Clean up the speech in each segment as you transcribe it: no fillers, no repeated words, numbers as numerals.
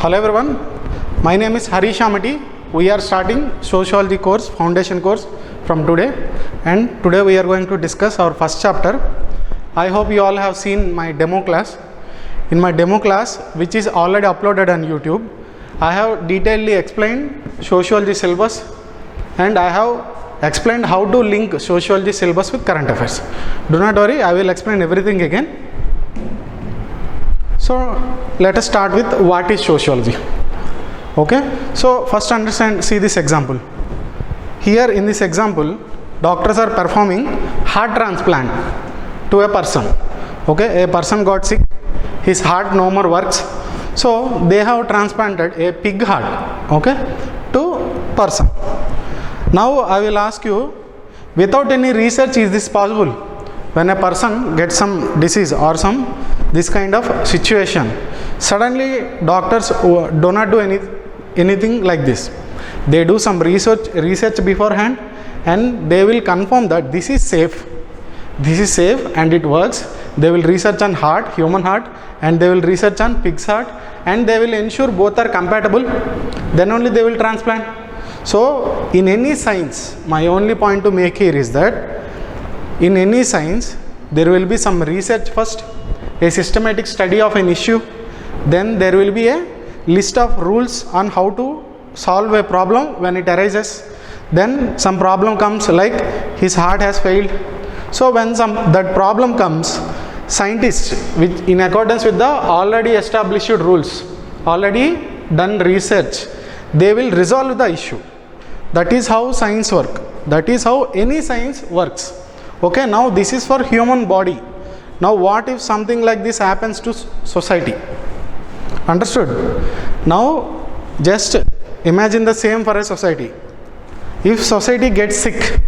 Hello everyone, my name is Harish Amati. We are starting sociology course, foundation course from today, and today we are going to discuss our first chapter. I hope you all have seen my demo class. In my demo class, which is already uploaded on YouTube, I have detailedly explained sociology syllabus and I have explained how to link sociology syllabus with current affairs. Do not worry, I will explain everything again. So let us start with what is sociology. Okay, so first see this example. Here in this example, doctors are performing heart transplant to a person. Okay, a person got sick, his heart no more works, so they have transplanted a pig heart, okay, to person. Now I will ask you, without any research, is this possible? When a person gets some disease or some this kind of situation, suddenly doctors do not do anything like this. They do some research beforehand, and they will confirm that this is safe and it works. They will research on heart, human heart, and they will research on pig's heart, and they will ensure both are compatible, then only they will transplant. So in any science, my only point to make here is that in any science there will be some research first, a systematic study of an issue, then there will be a list of rules on how to solve a problem when it arises. Then some problem comes, like his heart has failed. So when that problem comes, scientists, which in accordance with the already established rules, already done research, they will resolve the issue. That is how science works. That is how any science works. Okay, now this is for human body. Now what if something like this happens to society? Understood? Now just imagine the same for a society. If society gets sick,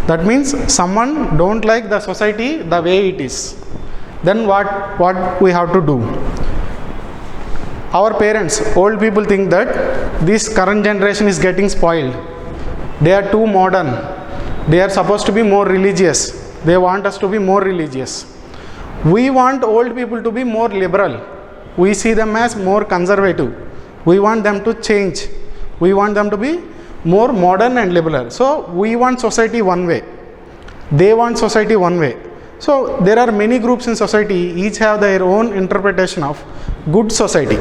that means someone don't like the society the way it is. Then what we have to do? Our parents, old people, think that this current generation is getting spoiled. They are too modern. They are supposed to be more religious. They want us to be more religious. We want old people to be more liberal. We see them as more conservative. We want them to change. We want them to be more modern and liberal. So we want society one way. They want society one way. So there are many groups in society, each have their own interpretation of good society.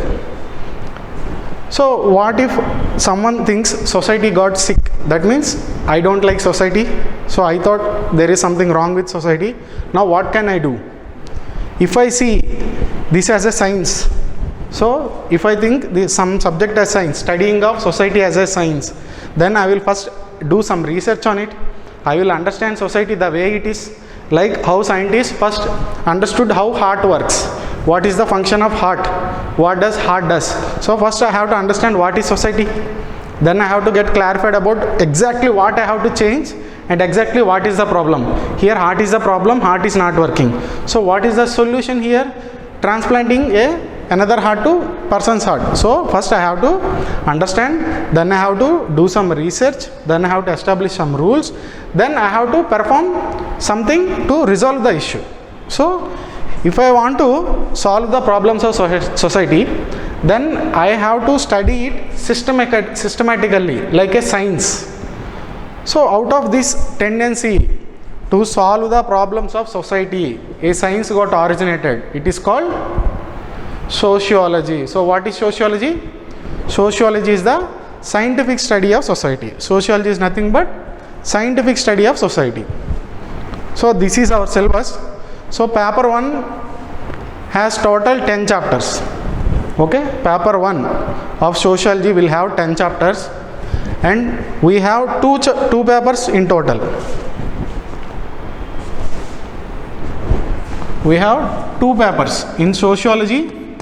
So what if someone thinks society got sick? That means I don't like society, so I thought there is something wrong with society. Now what can I do? If I see this as a science, so if I think some subject as science, studying of society as a science, then I will first do some research on it. I will understand society the way it is, like how scientists first understood how heart works. What is the function of heart? What does heart does? So first I have to understand what is society. Then I have to get clarified about exactly what I have to change and exactly what is the problem. Here heart is the problem, heart is not working. So what is the solution here? Transplanting another heart to person's heart. So first I have to understand, then I have to do some research, then I have to establish some rules, then I have to perform something to resolve the issue. So if I want to solve the problems of society, then I have to study it systematically, like a science. So out of this tendency to solve the problems of society, a science got originated. It is called sociology. So what is sociology? Sociology is the scientific study of society. Sociology is nothing but scientific study of society. So this is our syllabus. So paper 1 has total 10 chapters. Okay, paper 1 of sociology will have 10 chapters, and we have two papers in total. We have 2 papers in sociology.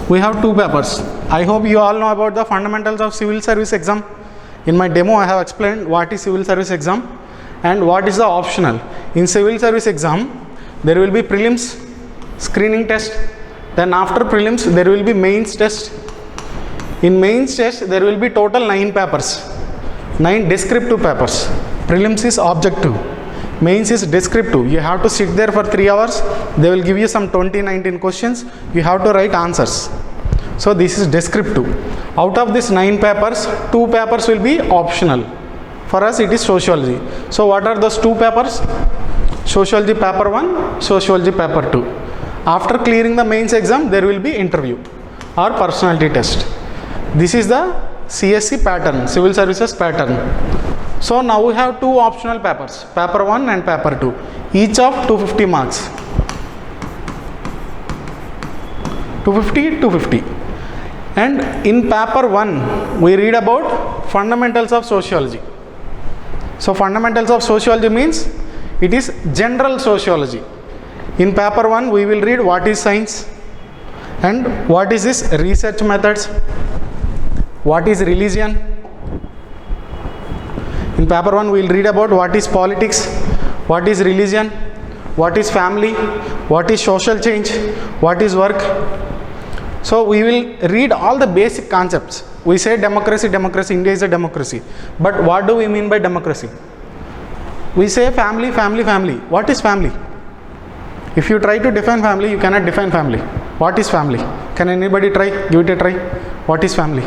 We have 2 papers. I hope you all know about the fundamentals of civil service exam. In my demo I have explained what is civil service exam and what is the optional. In civil service exam there will be prelims, screening test, then after prelims there will be mains test. In mains test there will be total 9 papers, 9 descriptive papers. Prelims is objective, mains is descriptive. You have to sit there for 3 hours. They will give you some 20-19 questions. You have to write answers. So this is descriptive. Out of this 9 papers, 2 papers will be optional. For us it is sociology. So what are those 2 papers? Sociology paper 1, sociology paper 2. After clearing the mains exam, there will be interview or personality test. This is the CSC pattern, civil services pattern. So now we have 2 optional papers, paper 1 and paper 2, each of 250 marks. 250, 250. And in paper 1, we read about fundamentals of sociology. So fundamentals of sociology means it is general sociology. In paper 1, we will read what is science and what is this research methods, what is religion. In paper 1, we will read about what is politics, what is religion, what is family, what is social change, what is work. So we will read all the basic concepts. We say democracy, democracy, India is a democracy. But what do we mean by democracy? We say family, family, family. What is family? If you try to define family, you cannot define family. What is family? Can anybody try? Give it a try. What is family?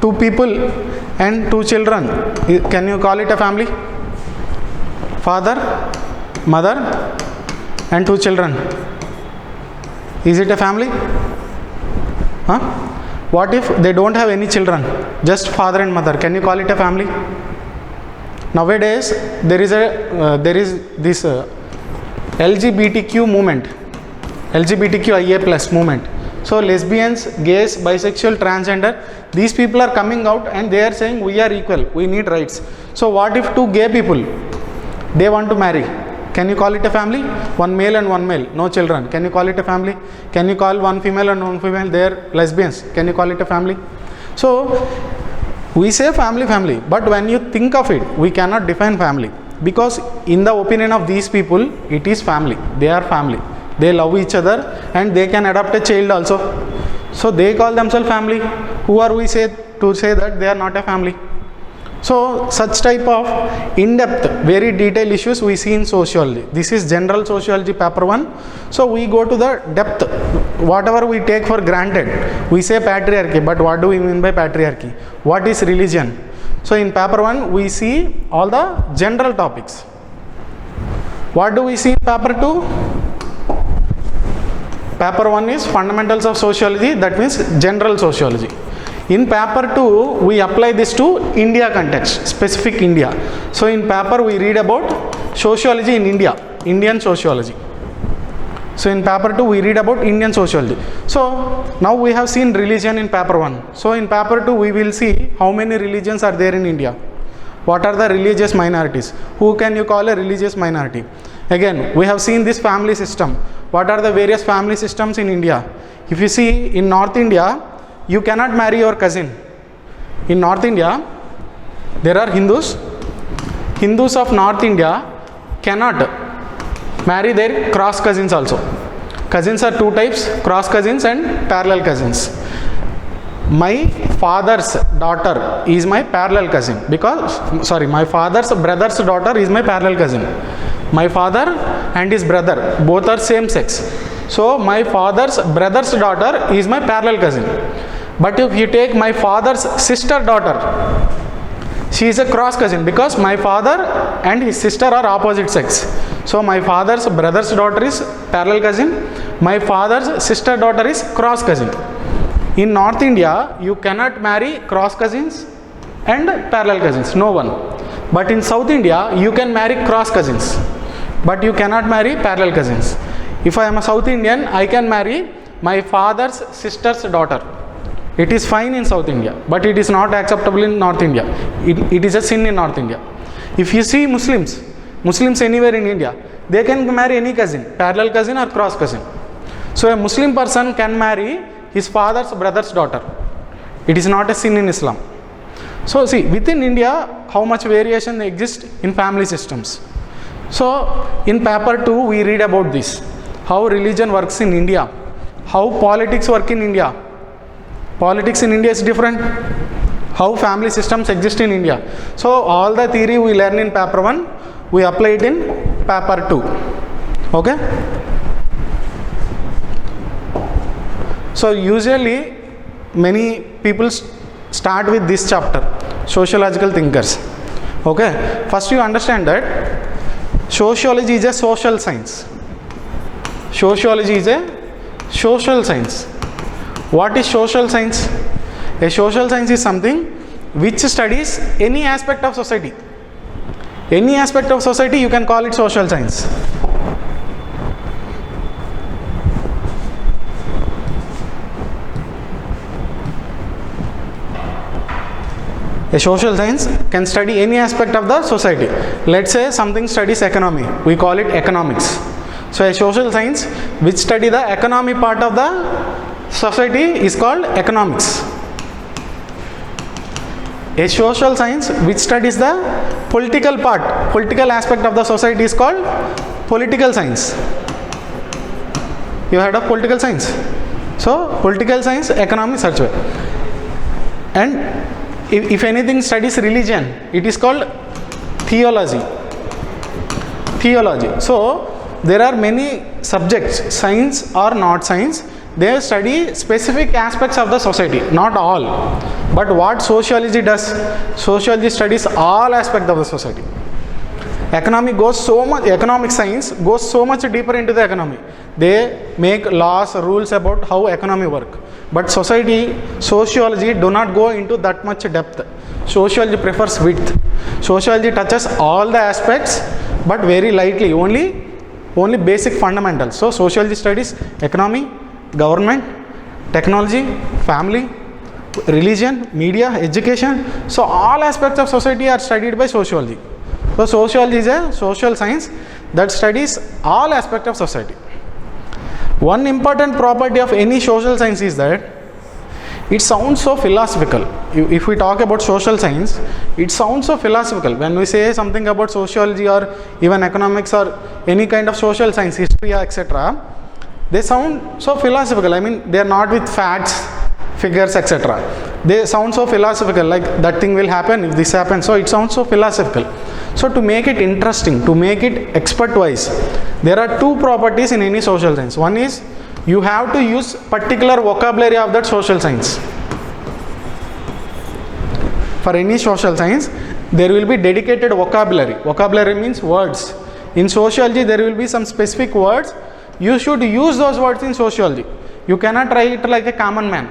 2 people and 2 children. Can you call it a family? Father, mother and 2 children. Is it a family? Huh? What if they don't have any children? Just father and mother. Can you call it a family? Nowadays there is this LGBTQ movement, LGBTQIA plus movement. So lesbians, gays, bisexual, transgender, these people are coming out and they are saying we are equal, we need rights. So what if 2 gay people, they want to marry? Can you call it a family? 1 male and 1 male, no children. Can you call it a family? Can you call 1 female and 1 female, they are lesbians? Can you call it a family? So we say family, family, but when you think of it, we cannot define family, because in the opinion of these people, it is family. They are family. They love each other and they can adopt a child also. So they call themselves family. Who are we to say that they are not a family? So such type of in-depth, very detailed issues we see in sociology. This is general sociology paper 1. So we go to the depth. Whatever we take for granted, we say patriarchy, but what do we mean by patriarchy? What is religion? So in paper 1, we see all the general topics. What do we see in paper 2? Paper 1 is fundamentals of sociology, that means general sociology. In paper 2, we apply this to India context, specific India. So in paper, we read about sociology in India, Indian sociology. So in paper 2, we read about Indian sociology. So now we have seen religion in paper 1. So in paper 2, we will see how many religions are there in India. What are the religious minorities? Who can you call a religious minority? Again, we have seen this family system. What are the various family systems in India? If you see in North India, you cannot marry your cousin. In North India, there are Hindus. Hindus of North India cannot marry their cross cousins also. Cousins are 2 types, cross cousins and parallel cousins. My father's daughter is my parallel cousin my father's brother's daughter is my parallel cousin. My father and his brother, both are same sex. So my father's brother's daughter is my parallel cousin. But if you take my father's sister daughter, she is a cross cousin, because my father and his sister are opposite sex. So my father's brother's daughter is parallel cousin, my father's sister daughter is cross cousin. In North India, you cannot marry cross cousins and parallel cousins, no one. But in South India, you can marry cross cousins, but you cannot marry parallel cousins. If I am a South Indian, I can marry my father's sister's daughter. It is fine in South India, but it is not acceptable in North India. It is a sin in North India. If you see Muslims anywhere in India, they can marry any cousin, parallel cousin or cross cousin. So a Muslim person can marry his father's brother's daughter. It is not a sin in Islam. So see, within India, how much variation exists in family systems. So in paper 2, we read about this. How religion works in India. How politics work in India. Politics in India is different. How family systems exist in India. So all the theory we learn in paper 1, we apply it in paper 2. Okay. So usually many people start with this chapter, sociological thinkers. Okay, first you understand that sociology is a social science. Sociology is a social science. What is social science? A social science is something which studies any aspect of society. Any aspect of society you can call it social science. A social science can study any aspect of the society. Let's say something studies economy, we call it economics. So a social science which study the economy part of the society is called economics. A social science which studies the political part, political aspect of the society is called political science. You heard of political science? So political science, economy, such way. And if anything studies religion, it is called theology. Theology. So there are many subjects, science or not science, they study specific aspects of the society, not all. But what sociology does? Sociology studies all aspects of the society. Economic goes so much, economic science goes so much deeper into the economy. They make laws, rules about how economy work. But sociology do not go into that much depth. Sociology prefers width. Sociology touches all the aspects but very lightly, only basic fundamentals. So sociology studies economy, government, technology, family, religion, media, education. So all aspects of society are studied by sociology. So sociology is a social science that studies all aspects of society. One important property of any social science is that it sounds so philosophical. If we talk about social science, it sounds so philosophical. When we say something about sociology or even economics or any kind of social science, history, etc., they sound so philosophical. I mean, they are not with facts, figures, etc. They sound so philosophical, like that thing will happen if this happens. So it sounds so philosophical. So to make it interesting, to make it expert-wise, there are two properties in any social science. One is you have to use particular vocabulary of that social science. For any social science, there will be dedicated vocabulary. Vocabulary means words. In sociology, there will be some specific words. You should use those words in sociology. You cannot write like a common man.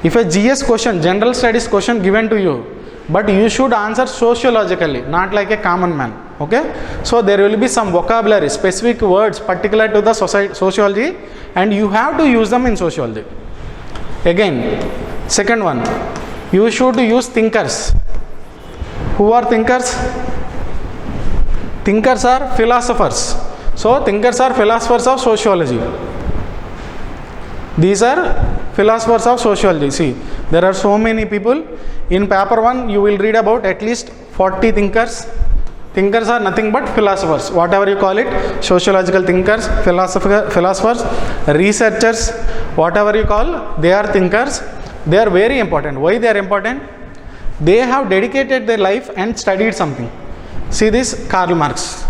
If a GS question, general studies question given to you, but you should answer sociologically, not like a common man. Okay? So there will be some vocabulary, specific words particular to the sociology, and you have to use them in sociology. Again, second one, you should use thinkers. Who are thinkers? Thinkers are philosophers. So thinkers are philosophers of sociology. These are philosophers of sociology. See, there are so many people. In paper 1, you will read about at least 40 thinkers. Thinkers are nothing but philosophers. Whatever you call it, sociological thinkers, philosophers, researchers, whatever you call, they are thinkers. They are very important. Why they are important? They have dedicated their life and studied something. See this Karl Marx.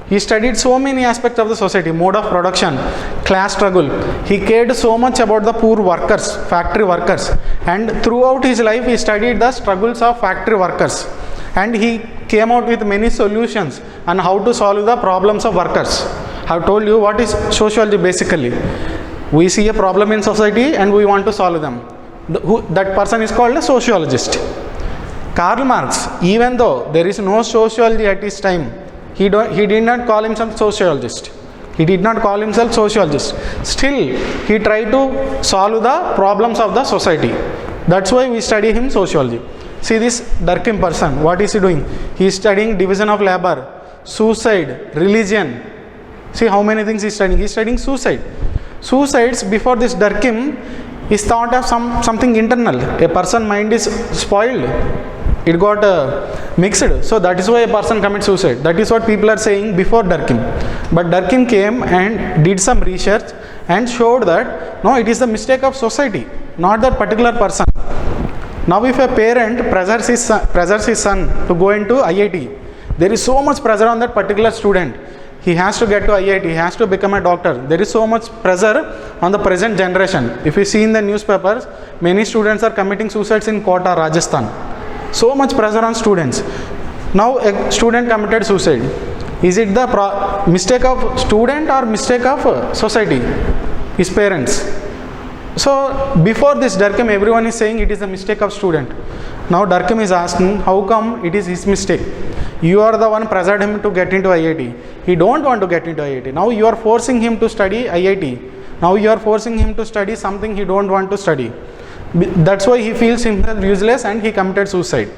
He studied so many aspects of the society, mode of production, class struggle. He cared so much about the poor workers, factory workers. And throughout his life, he studied the struggles of factory workers. And he came out with many solutions on how to solve the problems of workers. I have told you what is sociology basically. We see a problem in society and we want to solve them. That person is called a sociologist. Karl Marx, even though there is no sociology at his time, he did not call himself sociologist. He did not call himself sociologist. Still, he tried to solve the problems of the society. That's why we study him sociology. See this Durkheim person, what is he doing? He is studying division of labor, suicide, religion. See how many things he is studying. He is studying suicide. Suicides before this Durkheim is thought of something internal. A person's mind is spoiled. It got mixed. So that is why a person commits suicide. That is what people are saying before Durkheim. But Durkheim came and did some research and showed that no, it is the mistake of society, not that particular person. Now if a parent pressures his son to go into IIT, there is so much pressure on that particular student. He has to get to IIT, he has to become a doctor. There is so much pressure on the present generation. If you see in the newspapers, many students are committing suicides in Kota, Rajasthan. So much pressure on students. Now a student committed suicide. Is it the mistake of student or mistake of society, his parents? So before this Durkheim, everyone is saying it is a mistake of student. Now Durkheim is asking, how come it is his mistake? You are the one pressured him to get into IIT. He don't want to get into IIT. Now you are forcing him to study IIT. Now you are forcing him to study something he don't want to study. That's why he feels himself useless and he committed suicide.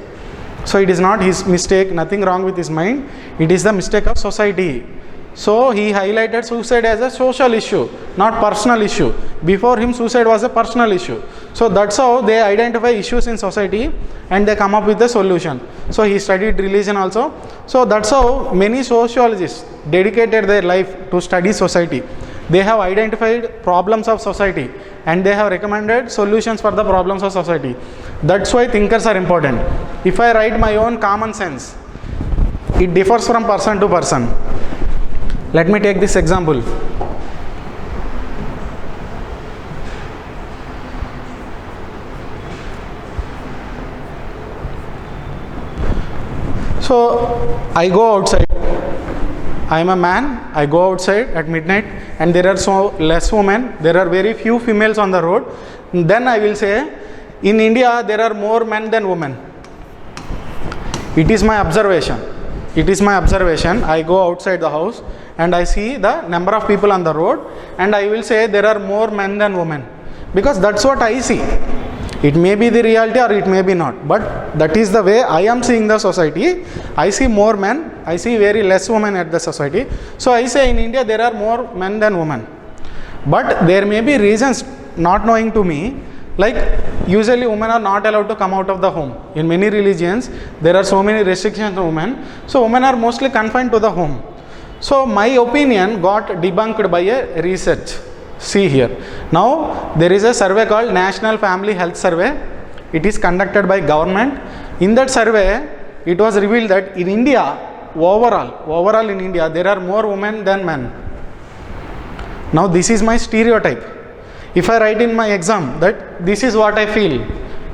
So it is not his mistake, nothing wrong with his mind. It is the mistake of society. So he highlighted suicide as a social issue, not personal issue. Before him, suicide was a personal issue. So that's how they identify issues in society and they come up with a solution. So he studied religion also. So that's how many sociologists dedicated their life to study society. They have identified problems of society and they have recommended solutions for the problems of society. That's why thinkers are important. If I write my own common sense, it differs from person to person. Let me take this example. So I go outside. I am a man. I go outside at midnight and there are so less women. There are very few females on the road. Then I will say, in India there are more men than women. It is my observation. It is my observation. I go outside the house and I see the number of people on the road and I will say there are more men than women, because that's what I see. It may be the reality or it may be not, but that is the way I am seeing the society. I see more men, I see very less women at the society. So I say in India there are more men than women. But there may be reasons not knowing to me, like usually women are not allowed to come out of the home. In many religions there are so many restrictions on women. So women are mostly confined to the home. So my opinion got debunked by a research. See here. Now there is a survey called National Family Health Survey. It is conducted by government. In that survey, it was revealed that in India, overall in India, there are more women than men. Now this is my stereotype. If I write in my exam that this is what I feel,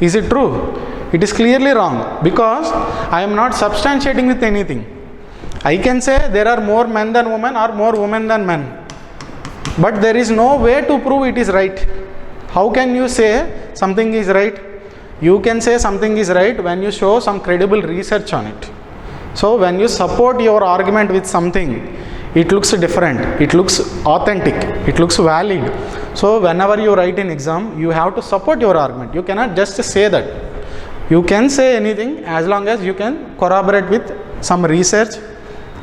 is it true? It is clearly wrong, because I am not substantiating with anything. I can say there are more men than women or more women than men, but there is no way to prove it is right. How can you say something is right? You can say something is right when you show some credible research on it. So when you support your argument with something, it looks different, it looks authentic, it looks valid. So whenever you write in exam, you have to support your argument. You cannot just say that. You can say anything as long as you can corroborate with some research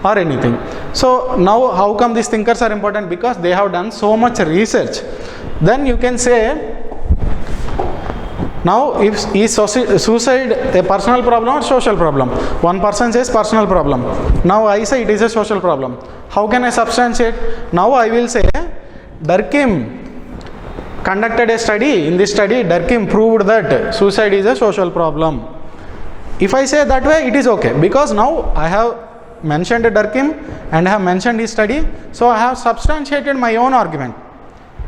or anything. So now how come these thinkers are important? Because they have done so much research. Then you can say, now is suicide a personal problem or social problem? One person says personal problem. Now I say it is a social problem. How can I substantiate? Now I will say Durkheim conducted a study. In this study Durkheim proved that suicide is a social problem. If I say that way, it is okay, because now I have mentioned Durkheim and I have mentioned his study, so I have substantiated my own argument.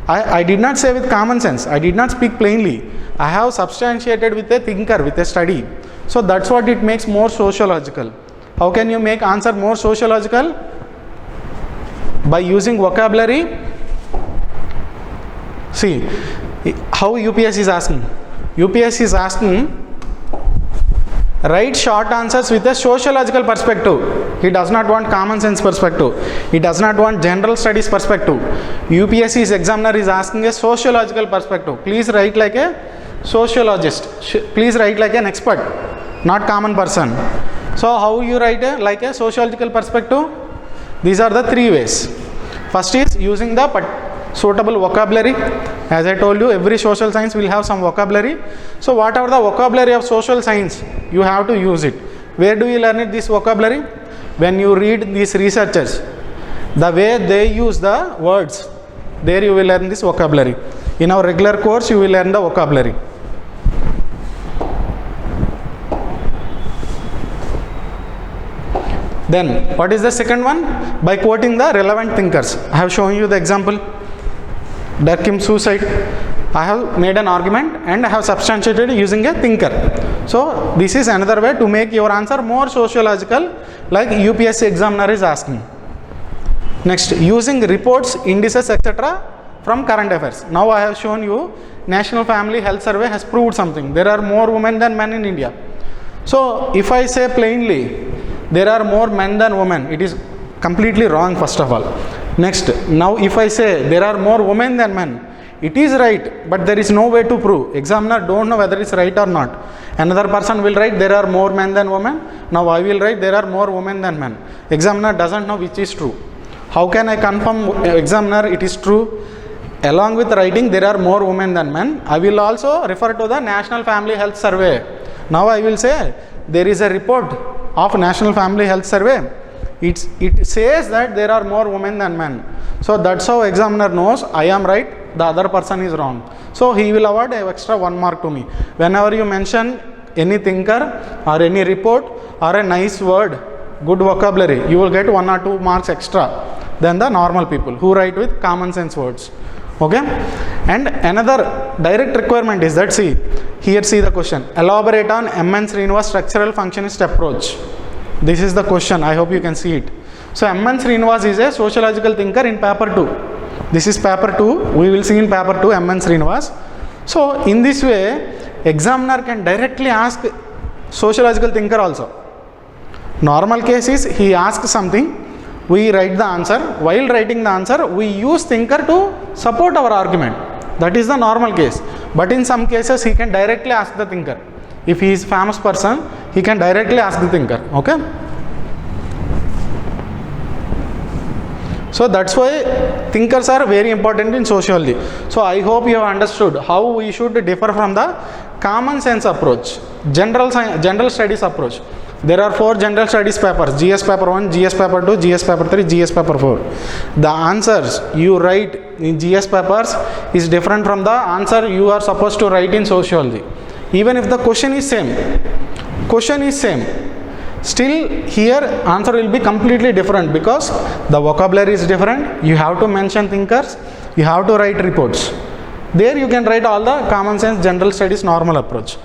I did not say with common sense, I did not speak plainly. I have substantiated with a thinker, with a study. So that's what it makes more sociological. How can you make answer more sociological? By using vocabulary. See how UPSC is asking. UPSC is asking, write short answers with a sociological perspective. He does not want common sense perspective. He does not want general studies perspective. UPSC's examiner is asking a sociological perspective. Please write like a sociologist. Please write like an expert, not common person. So how you write like a sociological perspective? These are the three ways. First is using the suitable vocabulary. As I told you, every social science will have some vocabulary. So whatever the vocabulary of social science, you have to use it. Where do you learn it, this vocabulary? When you read these researchers, the way they use the words, there you will learn this vocabulary. In our regular course, you will learn the vocabulary. Then what is the second one? By quoting the relevant thinkers. I have shown you the example. Durkheim's suicide. I have made an argument and I have substantiated using a thinker. So this is another way to make your answer more sociological, like UPSC examiner is asking. Next, using reports, indices, etc. from current affairs. Now I have shown you National Family Health Survey has proved something. There are more women than men in India. So if I say plainly, there are more men than women, it is completely wrong first of all. Next, now if I say there are more women than men, it is right, but there is no way to prove. Examiner don't know whether it's right or not. Another person will write there are more men than women. Now I will write there are more women than men. Examiner doesn't know which is true. How can I confirm examiner it is true? Along with writing there are more women than men, I will also refer to the National Family Health Survey. Now I will say there is a report of National Family Health Survey. It says that there are more women than men. So that's how examiner knows I am right, the other person is wrong. So he will award an extra 1 mark to me. Whenever you mention any thinker or any report or a nice word, good vocabulary, you will get 1 or 2 marks extra than the normal people who write with common sense words. Okay, and another direct requirement is that, see the question, elaborate on M.N. Srinivas structural functionist approach. This is the question, I hope you can see it. So M.N. Srinivas is a sociological thinker in paper 2. This is paper 2, we will see in paper 2 M.N. Srinivas. So in this way, examiner can directly ask sociological thinker also. Normal case is he asks something, we write the answer. While writing the answer, we use thinker to support our argument. That is the normal case. But in some cases, he can directly ask the thinker. If he is a famous person, he can directly ask the thinker. Okay? So that's why thinkers are very important in sociology. So I hope you have understood how we should differ from the common sense approach, general studies approach. There are 4 general studies papers, GS paper 1, GS paper 2, GS paper 3, GS paper 4. The answers you write in GS papers is different from the answer you are supposed to write in sociology. Even if the question is same, still here answer will be completely different because the vocabulary is different. You have to mention thinkers, you have to write reports. There you can write all the common sense general studies normal approach.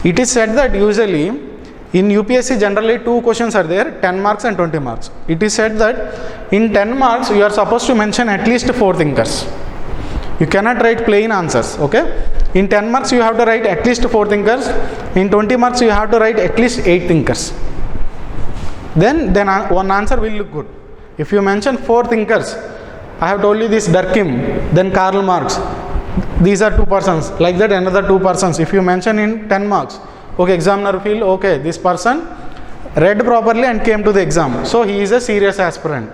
It is said that usually in UPSC generally 2 questions are there, 10 marks and 20 marks. It is said that in 10 marks you are supposed to mention at least 4 thinkers. You cannot write plain answers, okay? In 10 marks you have to write at least 4 thinkers. In 20 marks you have to write at least 8 thinkers. Then one answer will look good. If you mention 4 thinkers, I have told you this Durkheim, then Karl Marx, these are 2 persons, like that another 2 persons. If you mention in 10 marks, okay, examiner feel, okay, this person read properly and came to the exam. So he is a serious aspirant.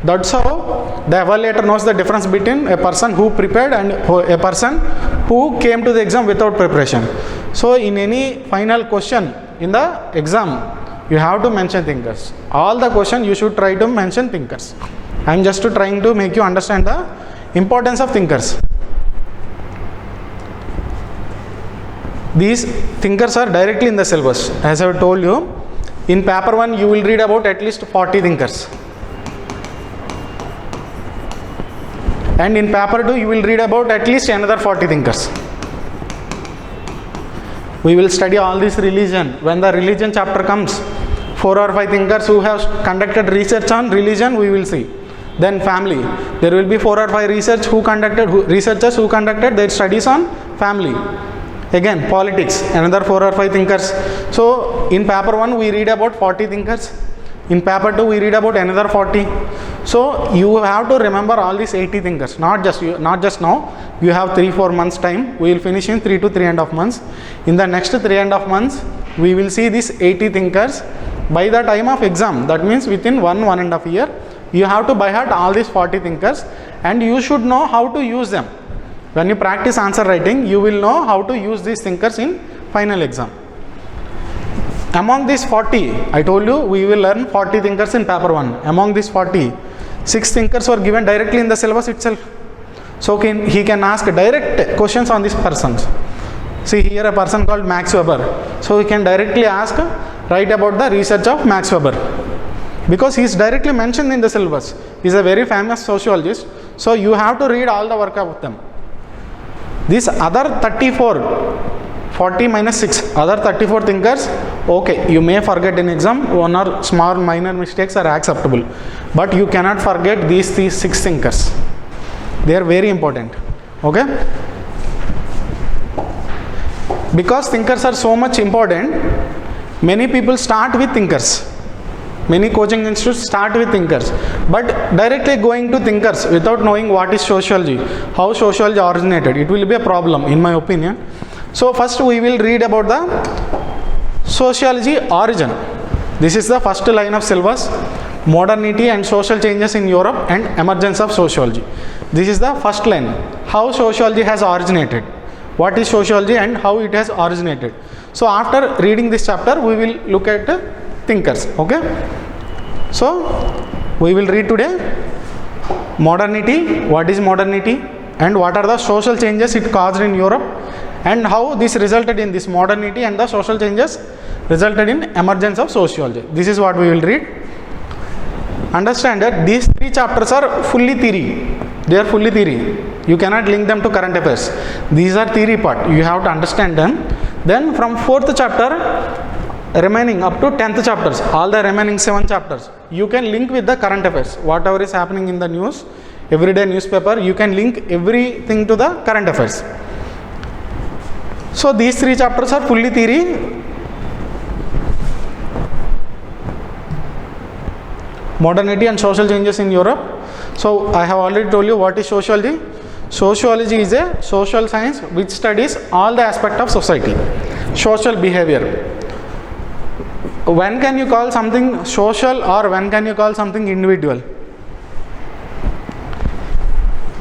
That's how the evaluator knows the difference between a person who prepared and a person who came to the exam without preparation. So in any final question in the exam, you have to mention thinkers. All the question you should try to mention thinkers. I am just trying to make you understand the importance of thinkers. These thinkers are directly in the syllabus. As I have told you, in paper 1 you will read about at least 40 thinkers. And in paper 2 you will read about at least another 40 thinkers. We will study all this religion. When the religion chapter comes, 4 or 5 thinkers who have conducted research on religion we will see. Then family, there will be 4 or 5 researchers who conducted their studies on family. Again, politics, another 4 or 5 thinkers. So in paper 1 we read about 40 thinkers. In paper 2 we read about another 40. So you have to remember all these 80 thinkers, not just now. You have 3-4 months time. We will finish in 3 to 3.5 months. In the next 3.5 months, we will see these 80 thinkers. By the time of exam, that means within 1.5 year, you have to by heart all these 40 thinkers and you should know how to use them. When you practice answer writing, you will know how to use these thinkers in final exam. Among these 40, I told you we will learn 40 thinkers in paper 1. Among these 40, 6 thinkers were given directly in the syllabus itself. So he can ask direct questions on these persons. See here a person called Max Weber. So he can directly ask, write about the research of Max Weber. because he is directly mentioned in the syllabus. He is a very famous sociologist, so you have to read all the work of them. These other 34, 40 minus 6, other 34 thinkers, okay, you may forget in exam, one or small minor mistakes are acceptable, but you cannot forget these 6 thinkers. They are very important. Okay? Because thinkers are so much important, many people start with thinkers. Many coaching institutes start with thinkers, but directly going to thinkers without knowing what is sociology, how sociology originated, it will be a problem in my opinion. So first we will read about the sociology origin. This is the first line of syllabus, modernity and social changes in Europe and emergence of sociology. This is the first line, how sociology has originated, what is sociology and how it has originated. So after reading this chapter we will look at thinkers. Okay, so we will read today modernity, what is modernity and what are the social changes it caused in Europe and how this resulted in this modernity and the social changes resulted in emergence of sociology. This is what we will read. Understand that these 3 chapters are fully theory. They are fully theory. You cannot link them to current affairs. These are theory part. You have to understand them. Then from 4th chapter remaining up to 10th chapters, all the remaining 7 chapters, you can link with the current affairs. Whatever is happening in the news, everyday newspaper, you can link everything to the current affairs. So these 3 chapters are fully theory. Modernity and social changes in Europe. So I have already told you what is sociology. Sociology is a social science which studies all the aspects of society, social behavior. When can you call something social or when can you call something individual?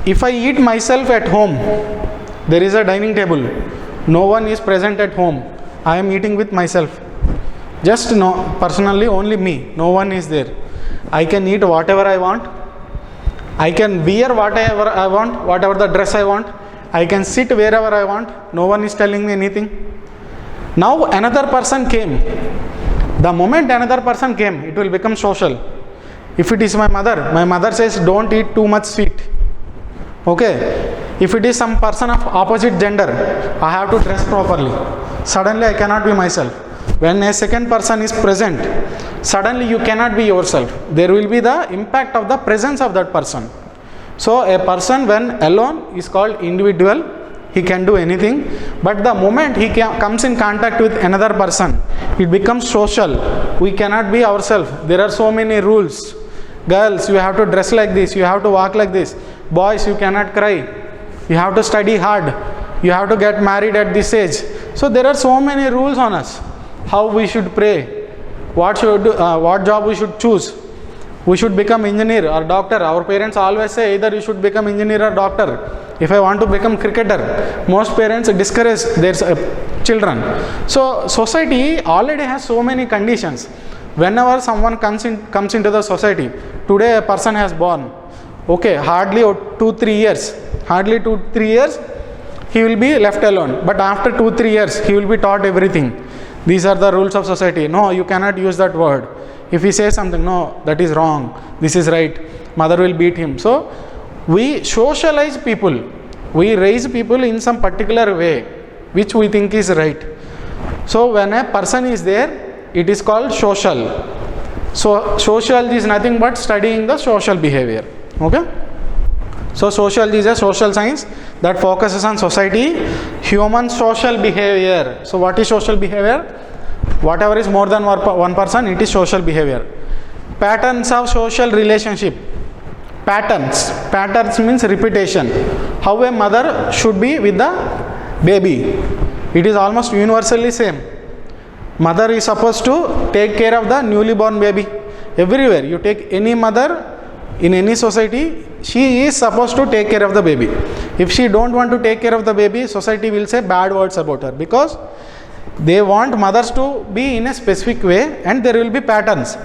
If I eat myself at home, there is a dining table, no one is present at home, I am eating with myself, just personally only me, no one is there. I can eat whatever I want, I can wear whatever I want, whatever the dress I want, I can sit wherever I want, no one is telling me anything. Now another person came. The moment another person came, it will become social. If it is my mother says don't eat too much sweet. Okay. If it is some person of opposite gender, I have to dress properly. Suddenly I cannot be myself. When a second person is present, suddenly you cannot be yourself. There will be the impact of the presence of that person. So a person when alone is called individual. He can do anything, but the moment he comes in contact with another person, it becomes social. We cannot be ourselves. There are so many rules. Girls, you have to dress like this, you have to walk like this. Boys, you cannot cry, you have to study hard, you have to get married at this age. So there are so many rules on us. How we should pray, what job we should choose. We should become engineer or doctor. Our parents always say either you should become engineer or doctor. If I want to become cricketer, most parents discourage their children. So society already has so many conditions. Whenever someone comes into the society, today a person has born, okay, hardly 2-3 years, he will be left alone. But after 2-3 years, he will be taught everything. These are the rules of society. No, you cannot use that word. If he says something, no, that is wrong, this is right, mother will beat him. So we socialize people, we raise people in some particular way which we think is right. So when a person is there, it is called social. So sociology is nothing but studying the social behavior. Okay. So sociology is a social science that focuses on society, human social behavior. So what is social behavior? Whatever is more than one person, it is social behavior. Patterns of social relationship. Patterns means repetition. How a mother should be with the baby. It is almost universally same. Mother is supposed to take care of the newly born baby. Everywhere you take any mother in any society, she is supposed to take care of the baby. If she don't want to take care of the baby, society will say bad words about her, because they want mothers to be in a specific way and there will be patterns.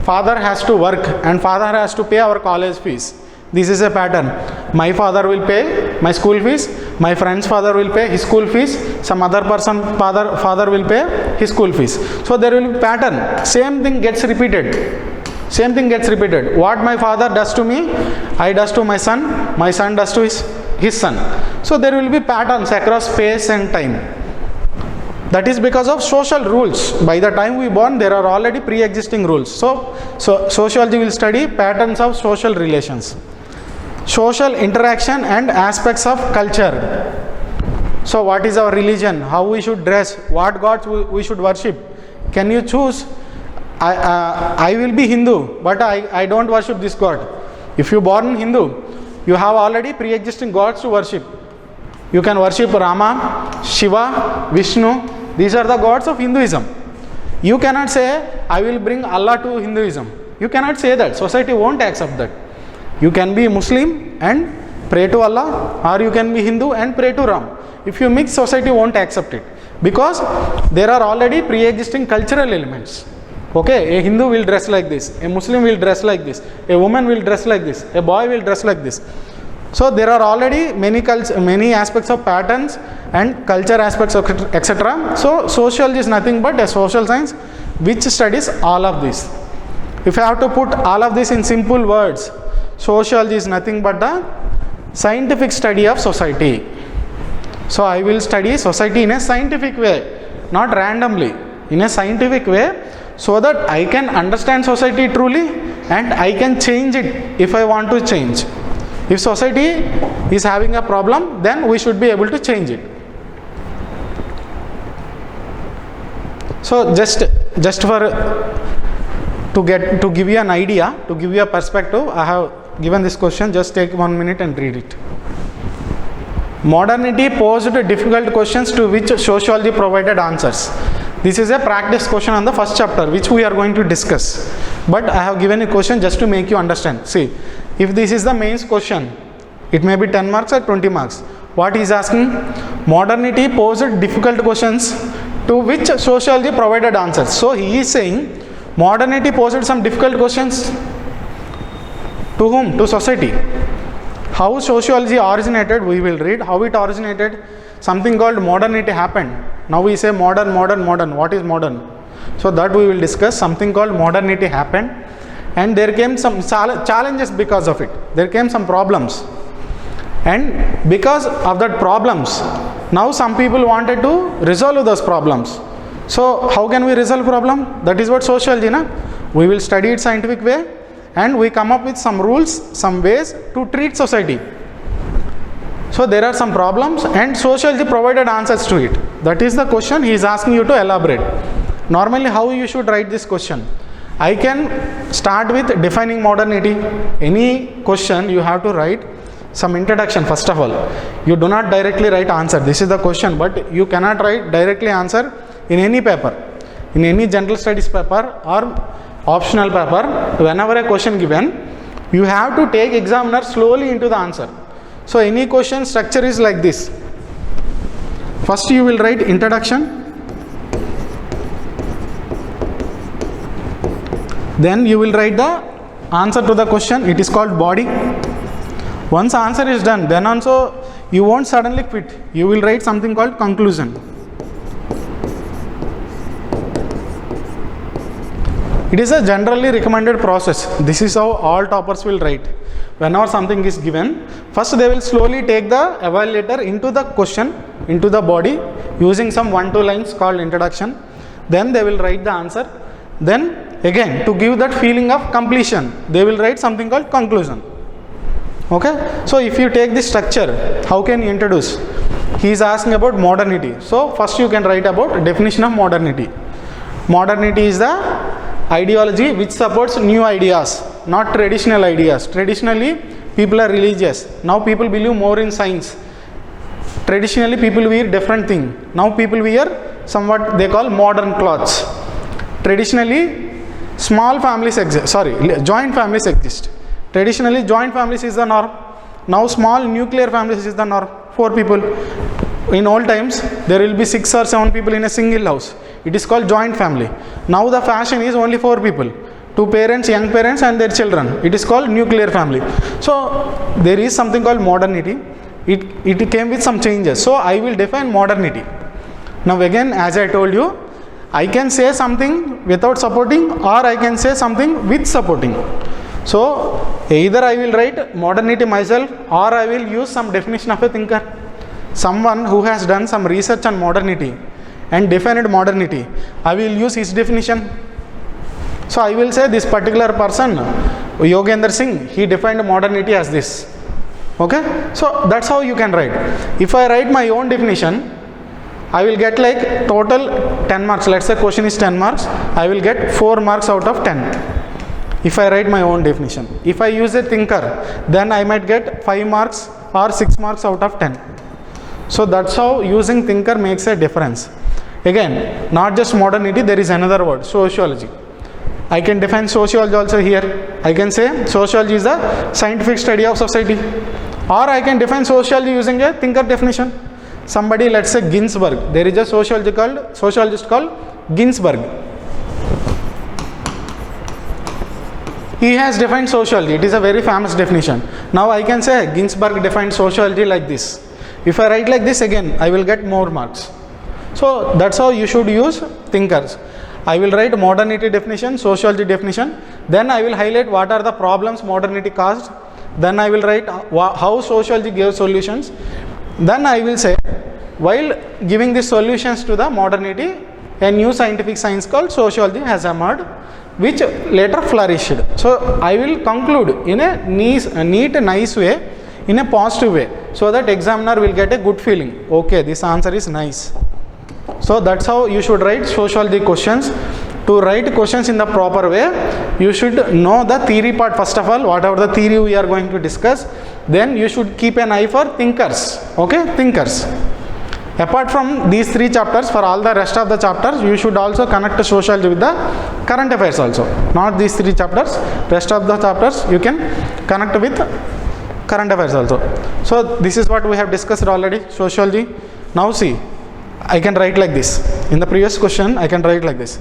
Father has to work and father has to pay our college fees. This is a pattern. My father will pay my school fees, my friend's father will pay his school fees, some other person father will pay his school fees. So there will be pattern. Same thing gets repeated. Same thing gets repeated. What my father does to me, I does to my son does to his son. So there will be patterns across space and time. That is because of social rules. By the time we born, there are already pre-existing rules. So sociology will study patterns of social relations, social interaction and aspects of culture. So what is our religion, how we should dress, what gods we should worship. Can you choose? I will be Hindu, but I don't worship this god. If you born Hindu, you have already pre-existing gods to worship. You can worship Rama, Shiva, Vishnu. These are the gods of Hinduism. You cannot say, I will bring Allah to Hinduism. You cannot say that. Society won't accept that. You can be Muslim and pray to Allah, or you can be Hindu and pray to Ram. If you mix, society won't accept it, because there are already pre-existing cultural elements. Okay, a Hindu will dress like this, a Muslim will dress like this, a woman will dress like this, a boy will dress like this. So there are already many aspects of patterns and culture aspects of etc. So sociology is nothing but a social science which studies all of this. If I have to put all of this in simple words, sociology is nothing but the scientific study of society. So I will study society in a scientific way, not randomly, in a scientific way, so that I can understand society truly and I can change it if I want to change. If society is having a problem, then we should be able to change it. So just for to give you an idea, to give you a perspective, I have given this question. Just take 1 minute and read it. Modernity posed difficult questions to which sociology provided answers. This is a practice question on the first chapter, which we are going to discuss. But I have given a question just to make you understand. See, if this is the mains question, it may be 10 marks or 20 marks. What he is asking? Modernity posed difficult questions to which sociology provided answers. So he is saying modernity posed some difficult questions. To whom? To society. How sociology originated, we will read. How it originated, something called modernity happened. Now we say modern. What is modern? So that we will discuss. Something called modernity happened, and there came some challenges because of it. There came some problems, and because of that problems, now some people wanted to resolve those problems. So how can we resolve problem? That is what sociology, na? We will study it scientific way, and we come up with some rules, some ways to treat society. So there are some problems and sociology provided answers to it. That is the question he is asking you to elaborate. Normally how you should write this question? I can start with defining modernity. Any question you have to write some introduction first of all. You do not directly write answer. This is the question, but you cannot write directly answer in any paper. In any general studies paper or optional paper, whenever a question given, you have to take examiner slowly into the answer. So any question structure is like this. First you will write introduction, then you will write the answer to the question. It is called body. Once answer is done, then also you won't suddenly quit. You will write something called conclusion. It is a generally recommended process. This is how all toppers will write. Whenever something is given, first they will slowly take the evaluator into the question, into the body, using some 1-2 lines called introduction. Then they will write the answer. Then again, to give that feeling of completion, they will write something called conclusion. Okay? So if you take this structure, how can you introduce? He is asking about modernity. So first you can write about definition of modernity. Modernity is the ideology which supports new ideas, not traditional ideas. Traditionally, people are religious. Now people believe more in science. Traditionally, people wear different thing. Now people wear somewhat they call modern clothes. Traditionally, small families exist. Joint families exist. Traditionally, joint families is the norm. Now small nuclear families is the norm. 4 people. In old times, there will be 6 or 7 people in a single house. It is called joint family. Now the fashion is only 4 people. 2 parents, young parents and their children. It is called nuclear family. So there is something called modernity. It came with some changes. So I will define modernity. Now again, as I told you, I can say something without supporting, or I can say something with supporting. So either I will write modernity myself, or I will use some definition of a thinker, someone who has done some research on modernity and defined modernity. I will use his definition. So I will say this particular person, Yogendra Singh, he defined modernity as this. Okay, so that's how you can write. If I write my own definition, I will get like total 10 marks. Let's say question is 10 marks, I will get 4 marks out of 10 if I write my own definition. If I use a thinker, then I might get 5 marks or 6 marks out of 10. So that's how using thinker makes a difference. Again, not just modernity, there is another word, sociology. I can define sociology also here. I can say sociology is the scientific study of society, or I can define sociology using a thinker definition. Somebody, let's say Ginsberg, there is a sociologist called Ginsberg. He has defined sociology. It is a very famous definition. Now I can say Ginsberg defined sociology like this. If I write like this, again I will get more marks. So that's how you should use thinkers. I will write modernity definition, sociology definition, then I will highlight what are the problems modernity caused, then I will write how sociology gave solutions, then I will say while giving these solutions to the modernity, a new scientific science called sociology has emerged, which later flourished. So I will conclude in a neat, nice way, in a positive way, so that examiner will get a good feeling. Okay, this answer is nice. So that's how you should write sociology questions. To write questions in the proper way, you should know the theory part first of all, whatever the theory we are going to discuss. Then you should keep an eye for thinkers. Okay, thinkers. Apart from these 3 chapters, for all the rest of the chapters, you should also connect sociology with the current affairs also. Not these 3 chapters, rest of the chapters you can connect with current affairs also. So this is what we have discussed already, sociology. Now see, I can write like this. In the previous question, I can write like this.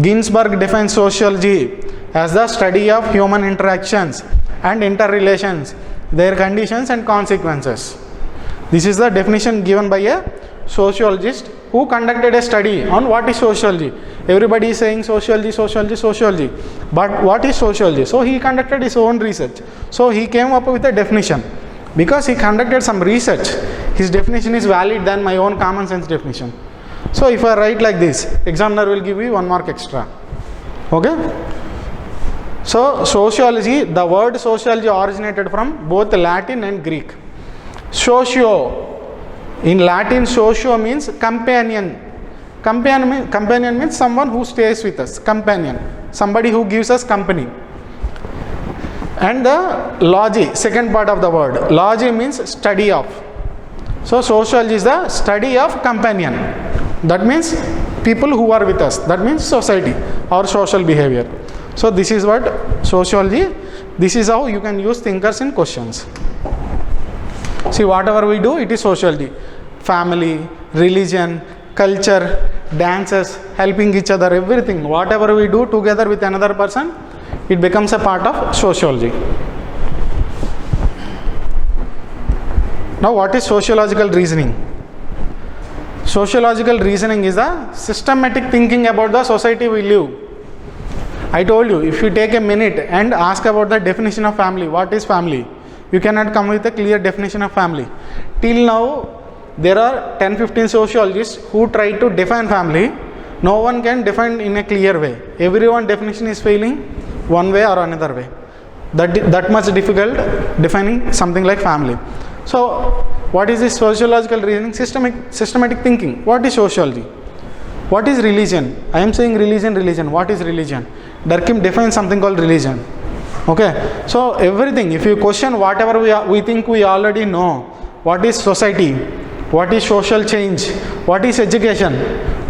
Ginsberg defines sociology as the study of human interactions and interrelations, their conditions and consequences. This is the definition given by a sociologist who conducted a study on what is sociology. Everybody is saying sociology, sociology, sociology. But what is sociology? So he conducted his own research. So he came up with a definition. Because he conducted some research, his definition is valid than my own common sense definition. So if I write like this, examiner will give you 1 mark extra. Okay? So sociology, the word sociology originated from both Latin and Greek. Socio, in Latin socio means companion. Companion means someone who stays with us, companion, somebody who gives us company. And the logy, second part of the word, logy means study of. So sociology is the study of companion. That means people who are with us. That means society or social behavior. So this is what sociology. This is how you can use thinkers in questions. See, whatever we do, it is sociology. Family, religion, culture, dances, helping each other, everything. Whatever we do together with another person, it becomes a part of sociology. Now, what is sociological reasoning? Sociological reasoning is a systematic thinking about the society we live. I told you, if you take a minute and ask about the definition of family, what is family? You cannot come with a clear definition of family. Till now, there are 10-15 sociologists who try to define family. No one can define in a clear way. Everyone's definition is failing one way or another way. That much difficult defining something like family. So, what is this sociological reasoning? Systematic thinking. What is sociology? What is religion? I am saying religion. What is religion? Durkheim defines something called religion. Okay. So, everything, if you question whatever we think we already know, what is society? What is social change? What is education?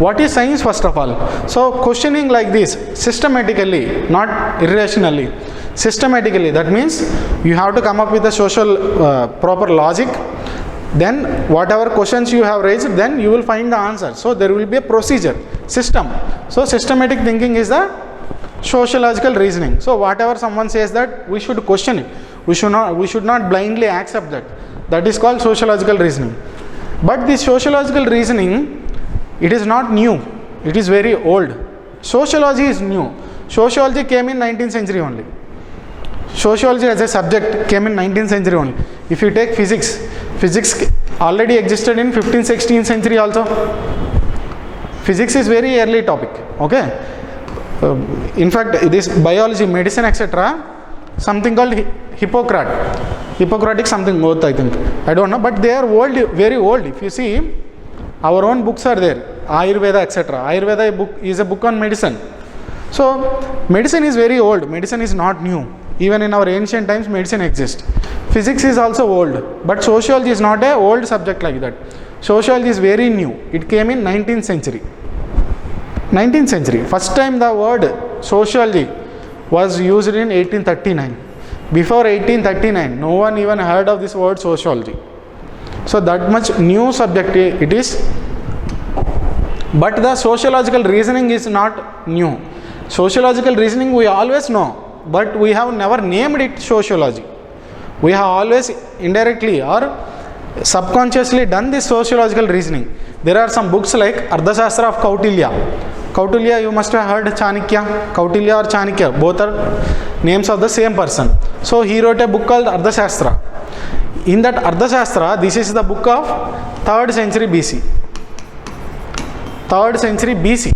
What is science first of all? So, questioning like this, systematically, not irrationally, systematically, that means you have to come up with a social proper logic. Then whatever questions you have raised, then you will find the answer. So there will be a procedure, system. So systematic thinking is the sociological reasoning. So whatever someone says, that we should question it. We should not blindly accept that. That is called sociological reasoning. But this sociological reasoning, it is not new. It is very old. Sociology is new. Sociology came in 19th century only. Sociology as a subject came in 19th century only. If you take physics, physics already existed in 15th, 16th century also. Physics is very early topic. Okay. In fact, this biology, medicine, etc., something called Hippocratic something both, I think. I don't know, but they are old, very old. If you see, our own books are there, Ayurveda, etc. Ayurveda book is a book on medicine. So, medicine is very old. Medicine is not new. Even in our ancient times, medicine exists. Physics is also old, but sociology is not an old subject like that. Sociology is very new. It came in 19th century. 19th century. First time the word sociology was used in 1839. Before 1839, no one even heard of this word sociology. So that much new subject it is. But the sociological reasoning is not new. Sociological reasoning we always know, but we have never named it sociology. We have always indirectly or subconsciously done this sociological reasoning. There are some books like Ardhashastra of Kautilya. Kautilya, you must have heard Chanakya. Kautilya or Chanakya, both are names of the same person. So he wrote a book called Ardhashastra. In that Ardhashastra, this is the book of 3rd century BC. 3rd century BC.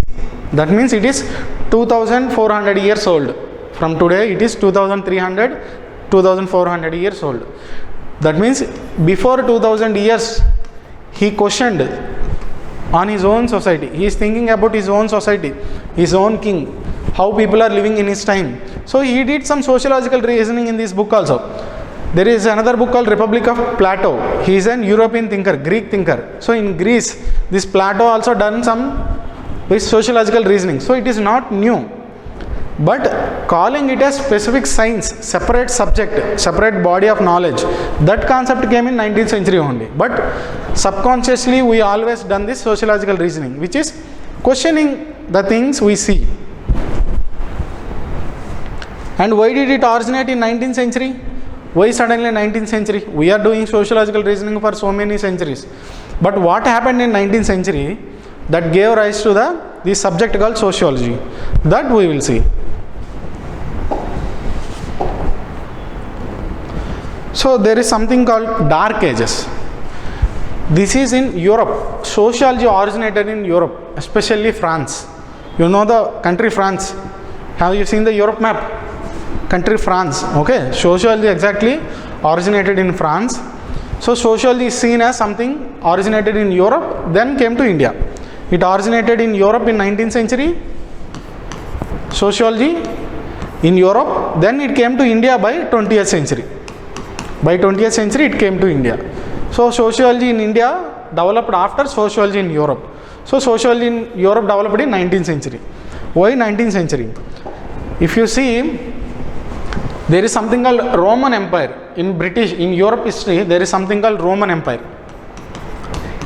That means it is 2400 years old. From today it is 2300, 2400 years old. That means before 2000 years he questioned on his own society. He is thinking about his own society, his own king, how people are living in his time. So he did some sociological reasoning in this book also. There is another book called Republic of Plato. He is an European thinker, Greek thinker. So in Greece, this Plato also done some with sociological reasoning. So it is not new. But calling it a specific science, separate subject, separate body of knowledge, that concept came in 19th century only. But subconsciously we always done this sociological reasoning, which is questioning the things we see. And why did it originate in 19th century? Why suddenly 19th century? We are doing sociological reasoning for so many centuries. But what happened in 19th century that gave rise to this subject called sociology? That we will see. So there is something called Dark Ages. This is in Europe. Sociology originated in Europe, especially France. You know the country France. Have you seen the Europe map? Country France. Okay. Sociology exactly originated in France. So sociology is seen as something originated in Europe, then came to India. It originated in Europe in 19th century. Sociology in Europe, then it came to India by 20th century. By 20th century it came to India. So sociology in India developed after sociology in Europe. So sociology in Europe developed in 19th century. Why 19th century? If you see, there is something called Roman Empire. In Europe history, there is something called Roman Empire.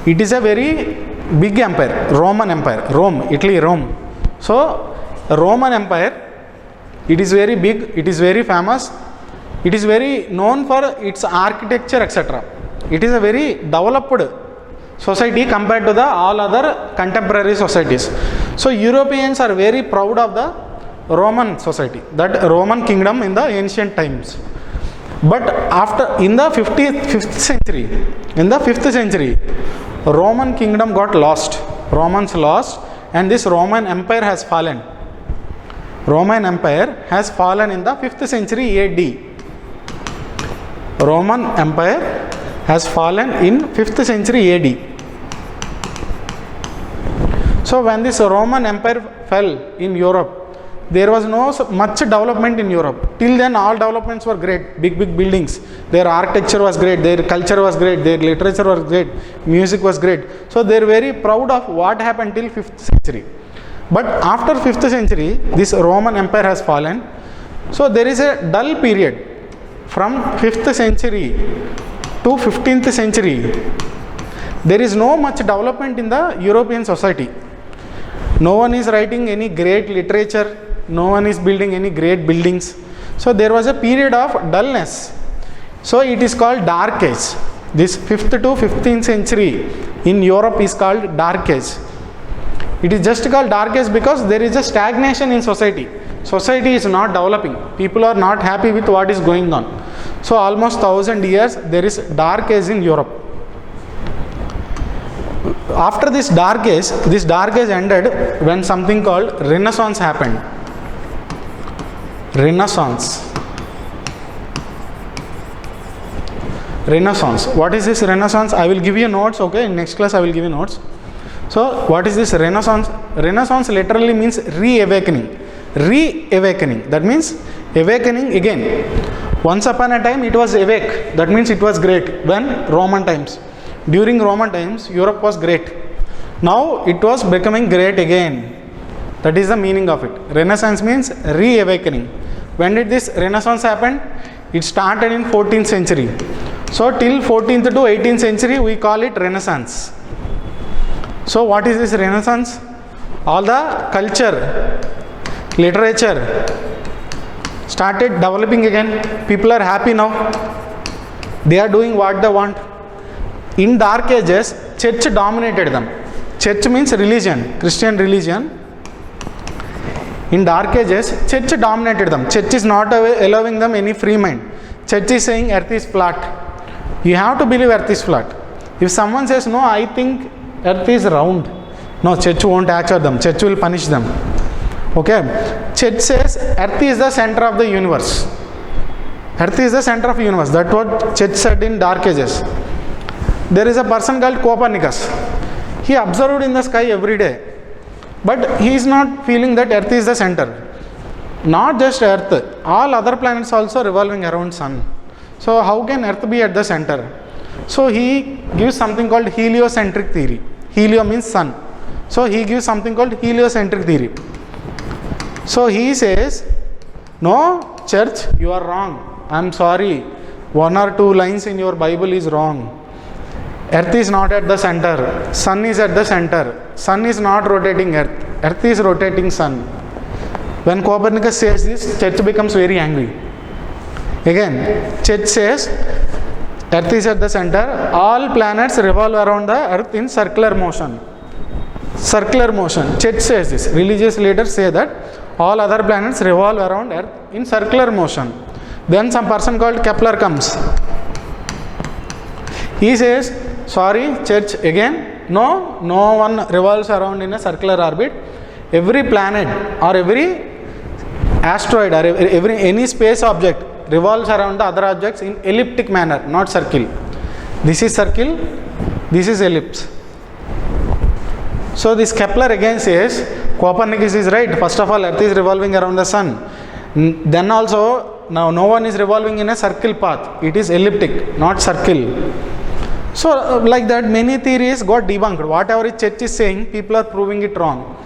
It is a very big empire, Roman Empire, Rome, Italy, Rome. So Roman Empire, it is very big, it is very famous, it is very known for its architecture, etc. It is a very developed society compared to the all other contemporary societies. So Europeans are very proud of the Roman society, that Roman kingdom in the ancient times. But after, in the 5th century, Roman kingdom got lost. Romans lost, and this Roman Empire has fallen. Roman Empire has fallen in the 5th century AD. Roman Empire has fallen in 5th century AD. So when this Roman Empire fell in Europe, there was no much development in Europe. Till then all developments were great, big buildings. Their architecture was great, their culture was great, their literature was great, music was great. So they are very proud of what happened till 5th century. But after 5th century, this Roman Empire has fallen. So there is a dull period from 5th century to 15th century. There is no much development in the European society. No one is writing any great literature. No one is building any great buildings. So there was a period of dullness. So it is called Dark Age. This 5th to 15th century in Europe is called Dark Age. It is just called dark age because there is a stagnation in society. Society is not developing. People are not happy with what is going on. So almost 1000 years there is dark age in Europe. After this dark age ended when something called Renaissance happened. Renaissance. What is this Renaissance? I will give you notes, okay? In next class I will give you notes. So what is this Renaissance? Renaissance literally means re-awakening. Re-awakening. That means awakening again. Once upon a time it was awake. That means it was great. When? Roman times. During Roman times, Europe was great. Now it was becoming great again. That is the meaning of it. Renaissance means re-awakening. When did this Renaissance happen? It started in 14th century. So till 14th to 18th century we call it Renaissance. So what is this Renaissance? All the culture, literature started developing again. People are happy now. They are doing what they want. In dark ages, church dominated them. Church means religion, Christian religion. In dark ages, church dominated them. Church is not allowing them any free mind. Church is saying earth is flat. You have to believe earth is flat. If someone says, no, I think earth is round. No, church won't accept them. Church will punish them. Okay. Church says earth is the center of the universe. Earth is the center of the universe. That's what church said in dark ages. There is a person called Copernicus. He observed in the sky every day. But he is not feeling that earth is the center. Not just earth. All other planets also revolving around sun. So how can earth be at the center? So he gives something called heliocentric theory. Helio means sun. So he gives something called heliocentric theory. So he says, no, church, you are wrong. I am sorry. 1 or 2 lines in your Bible is wrong. Earth is not at the center. Sun is at the center. Sun is not rotating earth. Earth is rotating sun. When Copernicus says this, church becomes very angry. Again, church says earth is at the center. All planets revolve around the earth in circular motion. Circular motion. Church says this. Religious leaders say that all other planets revolve around earth in circular motion. Then some person called Kepler comes. He says, sorry, church, again, no one revolves around in a circular orbit. Every planet or every asteroid or any space object revolves around the other objects in elliptic manner, not circle. This is circle, this is ellipse. So this Kepler again says, Copernicus is right. First of all, earth is revolving around the sun. Then also, now no one is revolving in a circle path. It is elliptic, not circle. So like that, many theories got debunked. Whatever church is saying, people are proving it wrong.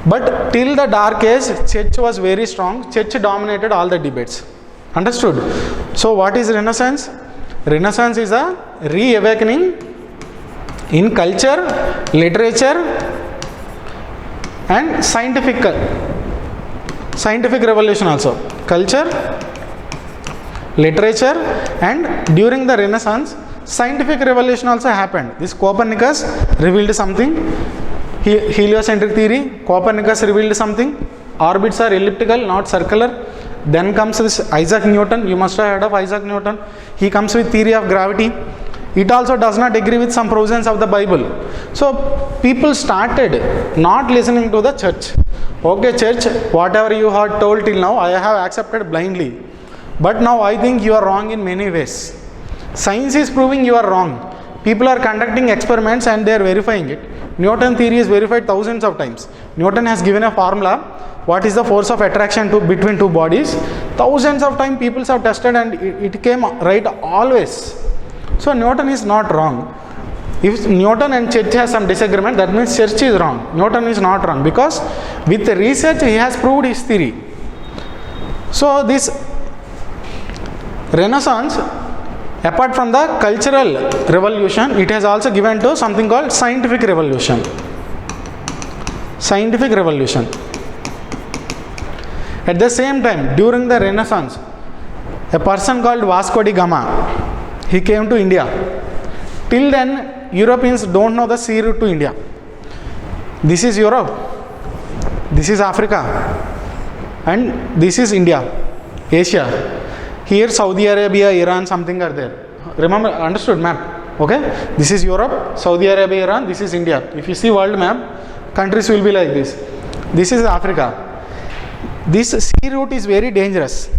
But till the dark age, church was very strong. Church dominated all the debates. Understood? So what is Renaissance? Renaissance is a re-awakening in culture, literature and scientific revolution also. Culture, literature, and during the Renaissance, scientific revolution also happened. This Copernicus revealed something. Heliocentric theory, Copernicus revealed something. Orbits are elliptical, not circular. Then comes this Isaac Newton. You must have heard of Isaac Newton. He comes with theory of gravity. It also does not agree with some provisions of the Bible. So people started not listening to the church. Okay, church, whatever you have told till now, I have accepted blindly. But now I think you are wrong in many ways. Science is proving you are wrong. People are conducting experiments and they are verifying it. Newton theory is verified thousands of times. Newton has given a formula. What is the force of attraction between two bodies? Thousands of times people have tested and it came right always. So Newton is not wrong. If Newton and church has some disagreement, that means church is wrong. Newton is not wrong because with the research he has proved his theory. So this Renaissance, apart from the cultural revolution, it has also given to something called scientific revolution. Scientific revolution. At the same time, during the Renaissance, a person called Vasco da Gama, he came to India. Till then, Europeans don't know the sea route to India. This is Europe, this is Africa, and this is India, Asia. Here Saudi Arabia, Iran, something are there. Remember, understood map? Okay, this is Europe, Saudi Arabia, Iran, this is India. If you see world map, countries will be like this. This is Africa. This sea route is very dangerous.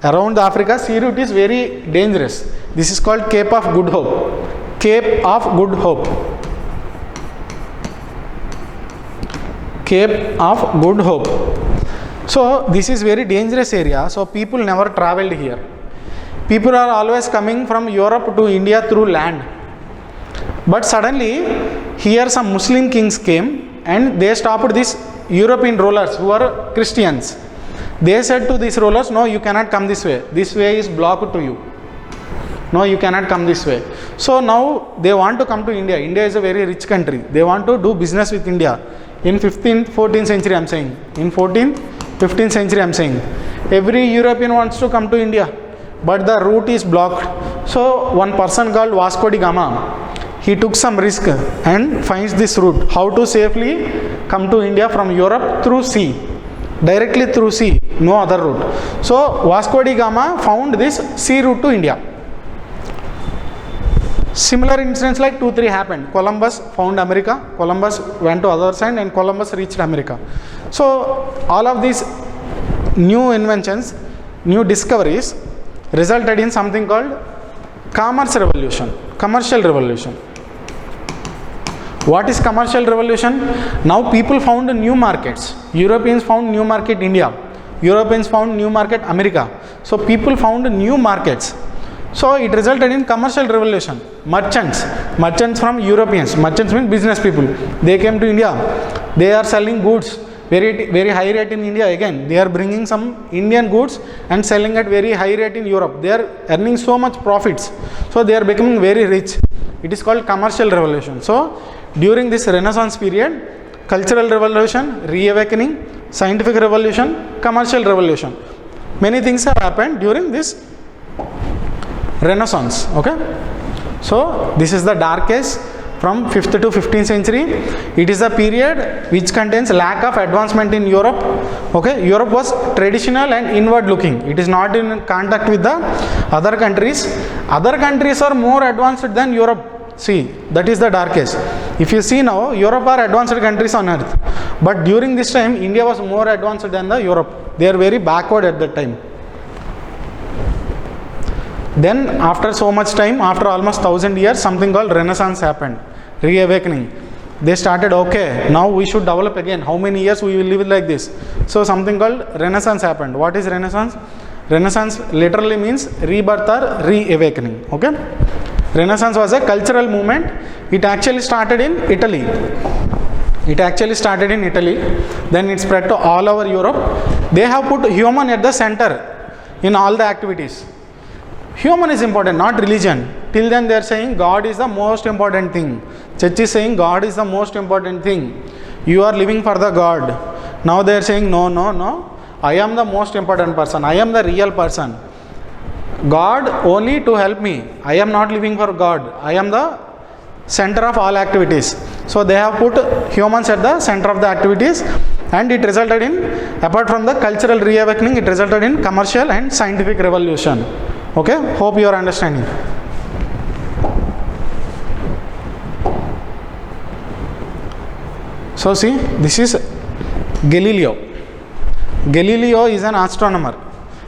Around Africa, sea route is very dangerous. This is called Cape of Good Hope. Cape of Good Hope. Cape of Good Hope. So this is very dangerous area. So people never traveled here. People are always coming from Europe to India through land. But suddenly here some Muslim kings came and they stopped these European rulers who are Christians. They said to these rulers, no, you cannot come this way. This way is blocked to you. No, you cannot come this way. So now they want to come to India. India is a very rich country. They want to do business with India. In 15th, 14th century I am saying. In 14th, 15th century I am saying. Every European wants to come to India. But the route is blocked. So one person called Vasco da Gama, he took some risk and finds this route. How to safely come to India from Europe through sea. Directly through sea, no other route. So Vasco da Gama found this sea route to India. Similar incidents like 2-3 happened. Columbus found America, Columbus went to other side and Columbus reached America. So all of these new inventions, new discoveries resulted in something called commerce revolution, commercial revolution. What is commercial revolution? Now people found new markets. Europeans found new market India. Europeans found new market America. So people found new markets. So it resulted in commercial revolution. Merchants from Europeans. Merchants mean business people. They came to India. They are selling goods very high rate in India. Again, they are bringing some Indian goods and selling at very high rate in Europe. They are earning so much profits. So they are becoming very rich. It is called commercial revolution. So during this Renaissance period, cultural revolution, reawakening, scientific revolution, commercial revolution. Many things have happened during this Renaissance. Okay. So this is the dark age from 5th to 15th century. It is a period which contains lack of advancement in Europe. Okay. Europe was traditional and inward looking. It is not in contact with the other countries. Other countries are more advanced than Europe. See, that is the dark age. If you see now, Europe are advanced countries on earth. But during this time, India was more advanced than the Europe. They are very backward at that time. Then after so much time, after almost 1000 years, something called Renaissance happened. Reawakening. They started, okay, now we should develop again. How many years we will live like this? So something called Renaissance happened. What is Renaissance? Renaissance literally means rebirth or reawakening. Okay. Renaissance was a cultural movement. It actually started in Italy. Then it spread to all over Europe. They have put human at the center in all the activities. Human is important, not religion. Till then they are saying God is the most important thing. Church is saying God is the most important thing. You are living for the God. Now they are saying no. I am the most important person. I am the real person. God only to help me. I am not living for God. I am the center of all activities. So they have put humans at the center of the activities, and it resulted in, apart from the cultural reawakening, it resulted in commercial and scientific revolution. Okay, hope you are understanding. So see, this is Galileo. Galileo is an astronomer.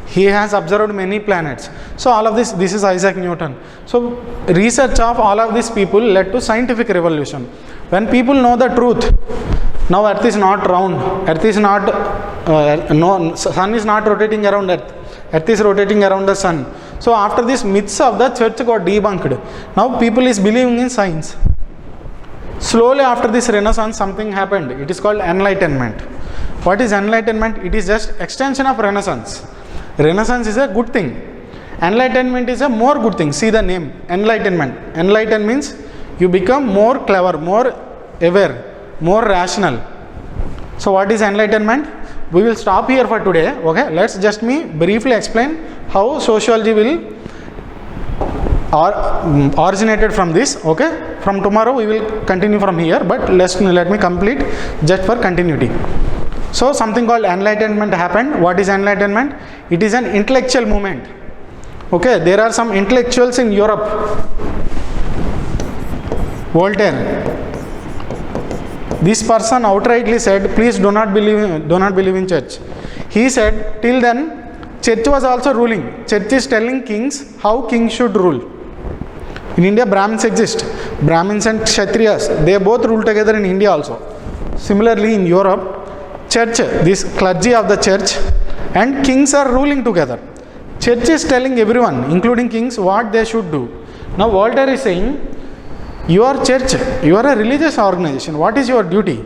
He has observed many planets. So all of this is Isaac Newton. So research of all of these people led to scientific revolution. When people know the truth, now earth is not round, earth is not, sun is not rotating around earth, earth is rotating around the sun. So after this, myths of the church got debunked. Now people is believing in science. Slowly after this Renaissance, something happened. It is called enlightenment. What is enlightenment? It is just extension of Renaissance. Renaissance is a good thing. Enlightenment is a more good thing. See the name, enlightenment. Enlighten means you become more clever, more aware, more rational. So what is enlightenment? We will stop here for today. Okay, let's just briefly explain how sociology will originated from this. Okay. From tomorrow we will continue from here, but let me complete just for continuity. So something called enlightenment happened. What is enlightenment? It is an intellectual movement. Okay, there are some intellectuals in Europe. Voltaire. This person outrightly said, please do not believe in church. He said, till then church was also ruling. Church is telling kings how kings should rule. In India, Brahmins exist. Brahmins and Kshatriyas, they both rule together in India also. Similarly, in Europe, church, this clergy of the church and kings are ruling together. Church is telling everyone, including kings, what they should do. Now Voltaire is saying, you are church, you are a religious organization. What is your duty?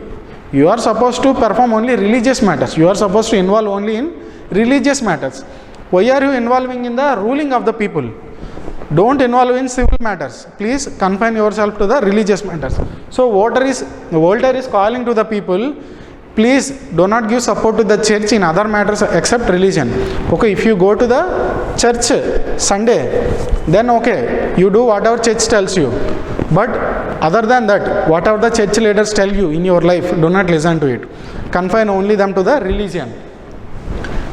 You are supposed to perform only religious matters. You are supposed to involve only in religious matters. Why are you involving in the ruling of the people? Don't involve in civil matters. Please confine yourself to the religious matters. So Voltaire is calling to the people, please do not give support to the church in other matters except religion. Okay, if you go to the church Sunday, then okay, you do whatever church tells you. But other than that, whatever the church leaders tell you in your life, do not listen to it. Confine only them to the religion.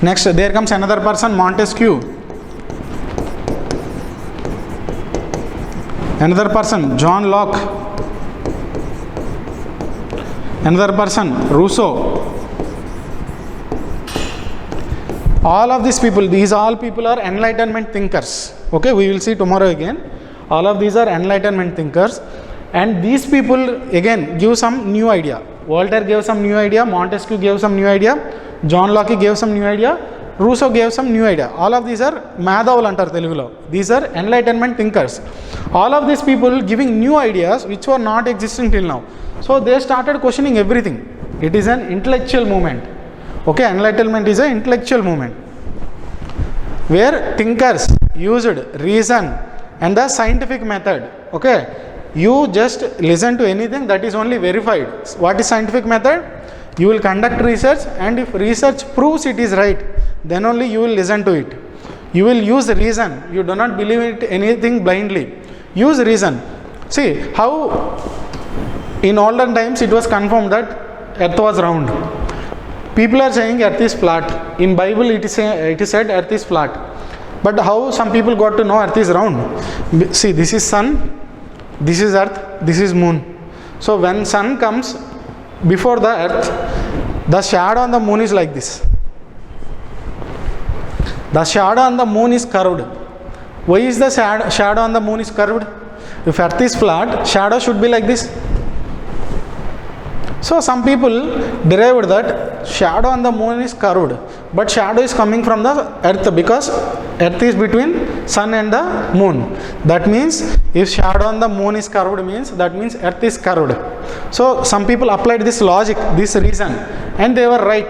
Next, there comes another person, Montesquieu. Another person, John Locke. Another person, Rousseau. All of these people, these all people are enlightenment thinkers. Okay, we will see tomorrow again. All of these are enlightenment thinkers, and these people again give some new idea. Voltaire gave some new idea, Montesquieu gave some new idea, John Locke gave some new idea, Rousseau gave some new idea. All of these are Madhavulu antaru Telugulo. These are enlightenment thinkers. All of these people giving new ideas which were not existing till now. So they started questioning everything. It is an intellectual movement. Okay, enlightenment is an intellectual movement where thinkers used reason and the scientific method. Okay, you just listen to anything that is only verified. What is scientific method? You will conduct research, and if research proves it is right, then only you will listen to it. You will use reason. You do not believe it anything blindly. Use reason. See how in olden times it was confirmed that earth was round. People are saying earth is flat. In Bible it is said earth is flat. But how some people got to know earth is round? See, this is sun, this is earth, this is moon. So when sun comes before the earth, the shadow on the moon is like this. The shadow on the moon is curved. Why is the shadow on the moon is curved? If earth is flat, shadow should be like this. So some people derived that shadow on the moon is curved, but shadow is coming from the earth because earth is between sun and the moon. That means if shadow on the moon is curved that means earth is curved. So some people applied this logic, this reason, and they were right.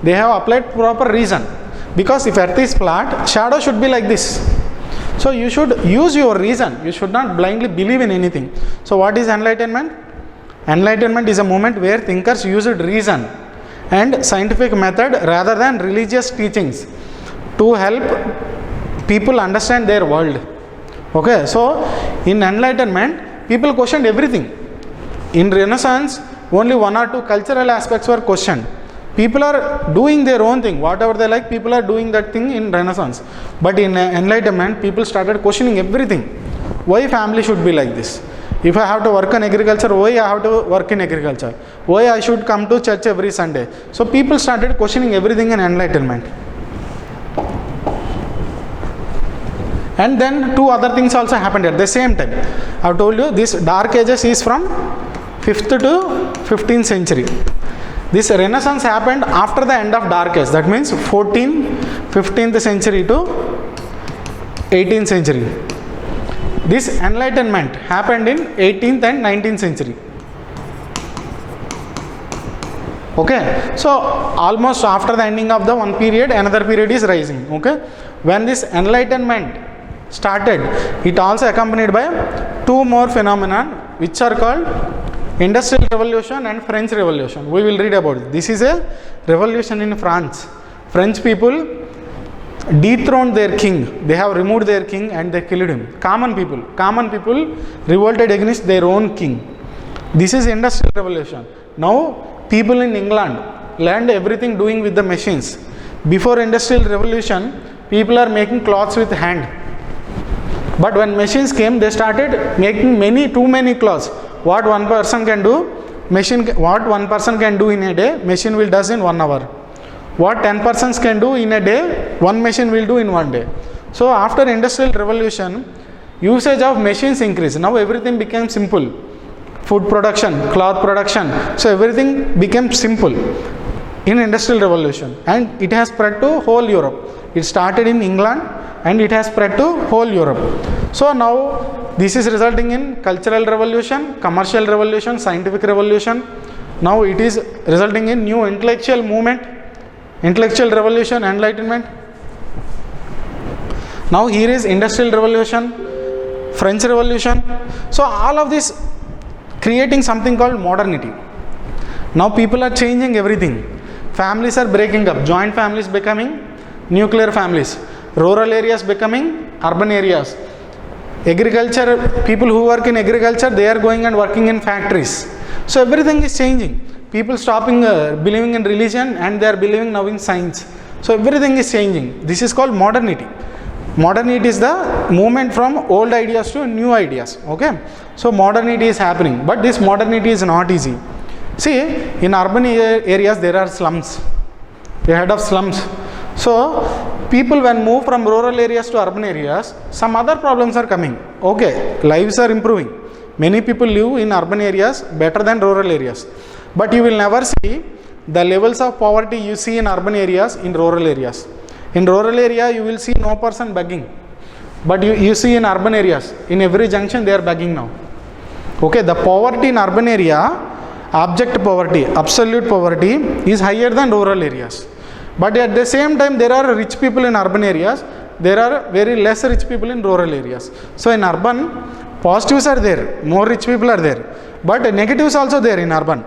They have applied proper reason, because if earth is flat, shadow should be like this. So you should use your reason. You should not blindly believe in anything. So what is enlightenment? Enlightenment is a movement where thinkers used reason and scientific method rather than religious teachings to help people understand their world. Okay, so in enlightenment, people questioned everything. In Renaissance, only one or two cultural aspects were questioned. People are doing their own thing. Whatever they like, people are doing that thing in Renaissance. But in enlightenment, people started questioning everything. Why family should be like this? If I have to work in agriculture, why I have to work in agriculture? Why I should come to church every Sunday? So people started questioning everything in enlightenment. And then two other things also happened at the same time. I have told you this Dark Ages is from 5th to 15th century. This Renaissance happened after the end of Dark Age. That means 15th century to 18th century. This enlightenment happened in 18th and 19th century. Okay, so almost after the ending of the one period, another period is rising. Okay, when this enlightenment started, it also accompanied by two more phenomena which are called Industrial Revolution and French Revolution. We will read about it. This is a revolution in France. French people dethroned their king. They have removed their king and they killed him. Common people revolted against their own king. This is industrial revolution. Now people in England learned everything doing with the machines. Before industrial revolution, people are making cloths with hand. But when machines came, they started making too many cloths. What one person can do, what one person can do in a day, machine will does in 1 hour. What 10 persons can do in a day, one machine will do in 1 day. So after industrial revolution, usage of machines increased. Now everything became simple. Food production, cloth production. So everything became simple in industrial revolution, and it has spread to whole Europe. It started in England and it has spread to whole Europe. So now this is resulting in cultural revolution, commercial revolution, scientific revolution. Now it is resulting in new intellectual movement, intellectual revolution, enlightenment. Now here is industrial revolution, French revolution. So all of this creating something called modernity. Now people are changing everything. Families are breaking up, joint families becoming nuclear families, rural areas becoming urban areas. Agriculture, people who work in agriculture, they are going and working in factories. So everything is changing. People stopping believing in religion and they are believing now in science. So everything is changing. This is called modernity. Modernity is the movement from old ideas to new ideas. Okay. So modernity is happening, but this modernity is not easy. See, in urban areas there are slums. A head of slums. So people when move from rural areas to urban areas, some other problems are coming. Okay, lives are improving. Many people live in urban areas better than rural areas. But you will never see the levels of poverty you see in urban areas in rural areas. In rural area you will see no person begging. But you see in urban areas, in every junction they are begging now. Okay, the poverty in urban area, abject poverty, absolute poverty is higher than rural areas. But at the same time there are rich people in urban areas, there are very less rich people in rural areas. So in urban, positives are there, more rich people are there, but negatives also there in urban.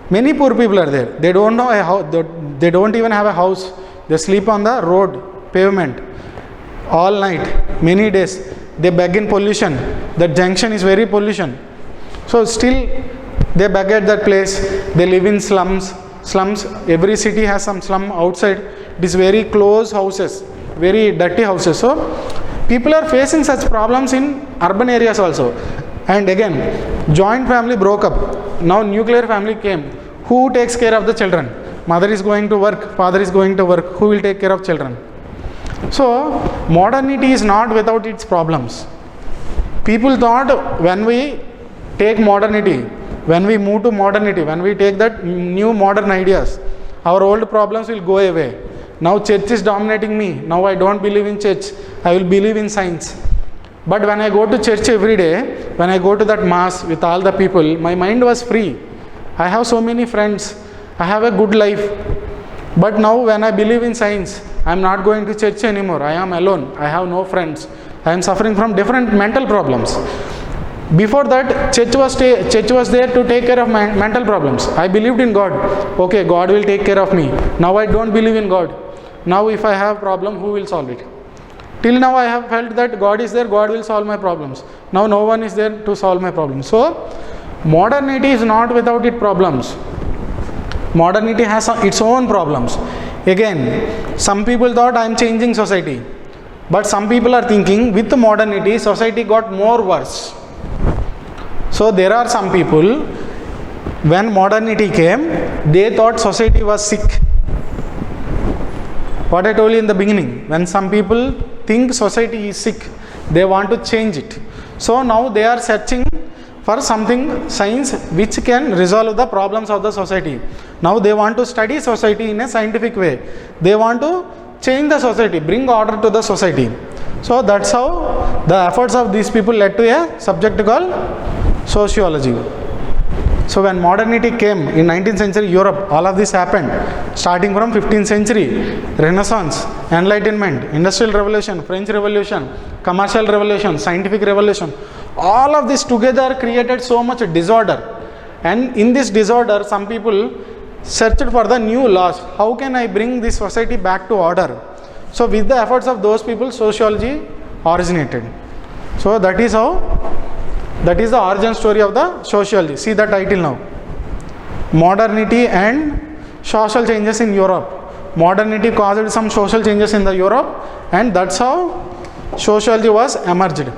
Many poor people are there. They don't know a house, they don't even have a house. They sleep on the road, pavement, all night, many days. They beg in pollution. That junction is very pollution. So still they beg at that place. They live in slums. Every city has some slum outside. It is very close houses, very dirty houses. So people are facing such problems in urban areas also. And again, joint family broke up. Now nuclear family came. Who takes care of the children? Mother is going to work, father is going to work. Who will take care of children? So modernity is not without its problems. People thought when we take modernity, when we move to modernity, when we take that new modern ideas, our old problems will go away. Now church is dominating me. Now I don't believe in church. I will believe in science. But when I go to church every day, when I go to that mass with all the people, my mind was free. I have so many friends. I have a good life. But now when I believe in science, I am not going to church anymore. I am alone. I have no friends. I am suffering from different mental problems. Before that, church was there to take care of my mental problems. I believed in God. Okay, God will take care of me. Now I don't believe in God. Now if I have problem, who will solve it? Till now I have felt that God is there, God will solve my problems. Now no one is there to solve my problems. So, modernity is not without its problems. Modernity has its own problems. Again, some people thought I am changing society. But some people are thinking with modernity, society got more worse. So there are some people, when modernity came, they thought society was sick. What I told you in the beginning, when some people think society is sick, they want to change it. So now they are searching for something, science, which can resolve the problems of the society. Now they want to study society in a scientific way. They want to change the society, bring order to the society. So that's how the efforts of these people led to a subject called sociology. So when modernity came in 19th century Europe, all of this happened. Starting from 15th century, Renaissance, Enlightenment, Industrial Revolution, French Revolution, Commercial Revolution, Scientific Revolution. All of this together created so much disorder. And in this disorder, some people searched for the new laws. How can I bring this society back to order? So with the efforts of those people, sociology originated. So that is the origin story of the sociology. See the title now. Modernity and social changes in Europe. Modernity caused some social changes in the Europe, and that's how sociology was emerged.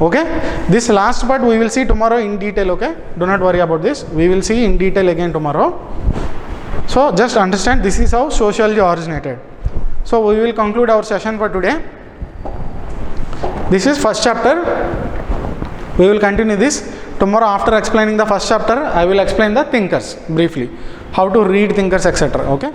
Okay, this last part we will see tomorrow in detail. Okay, do not worry about this, we will see in detail again tomorrow. So just understand, this is how sociology originated. So we will conclude our session for today. This is first chapter. We will continue this tomorrow. After explaining the first chapter, I will explain the thinkers briefly, how to read thinkers, etc. Okay.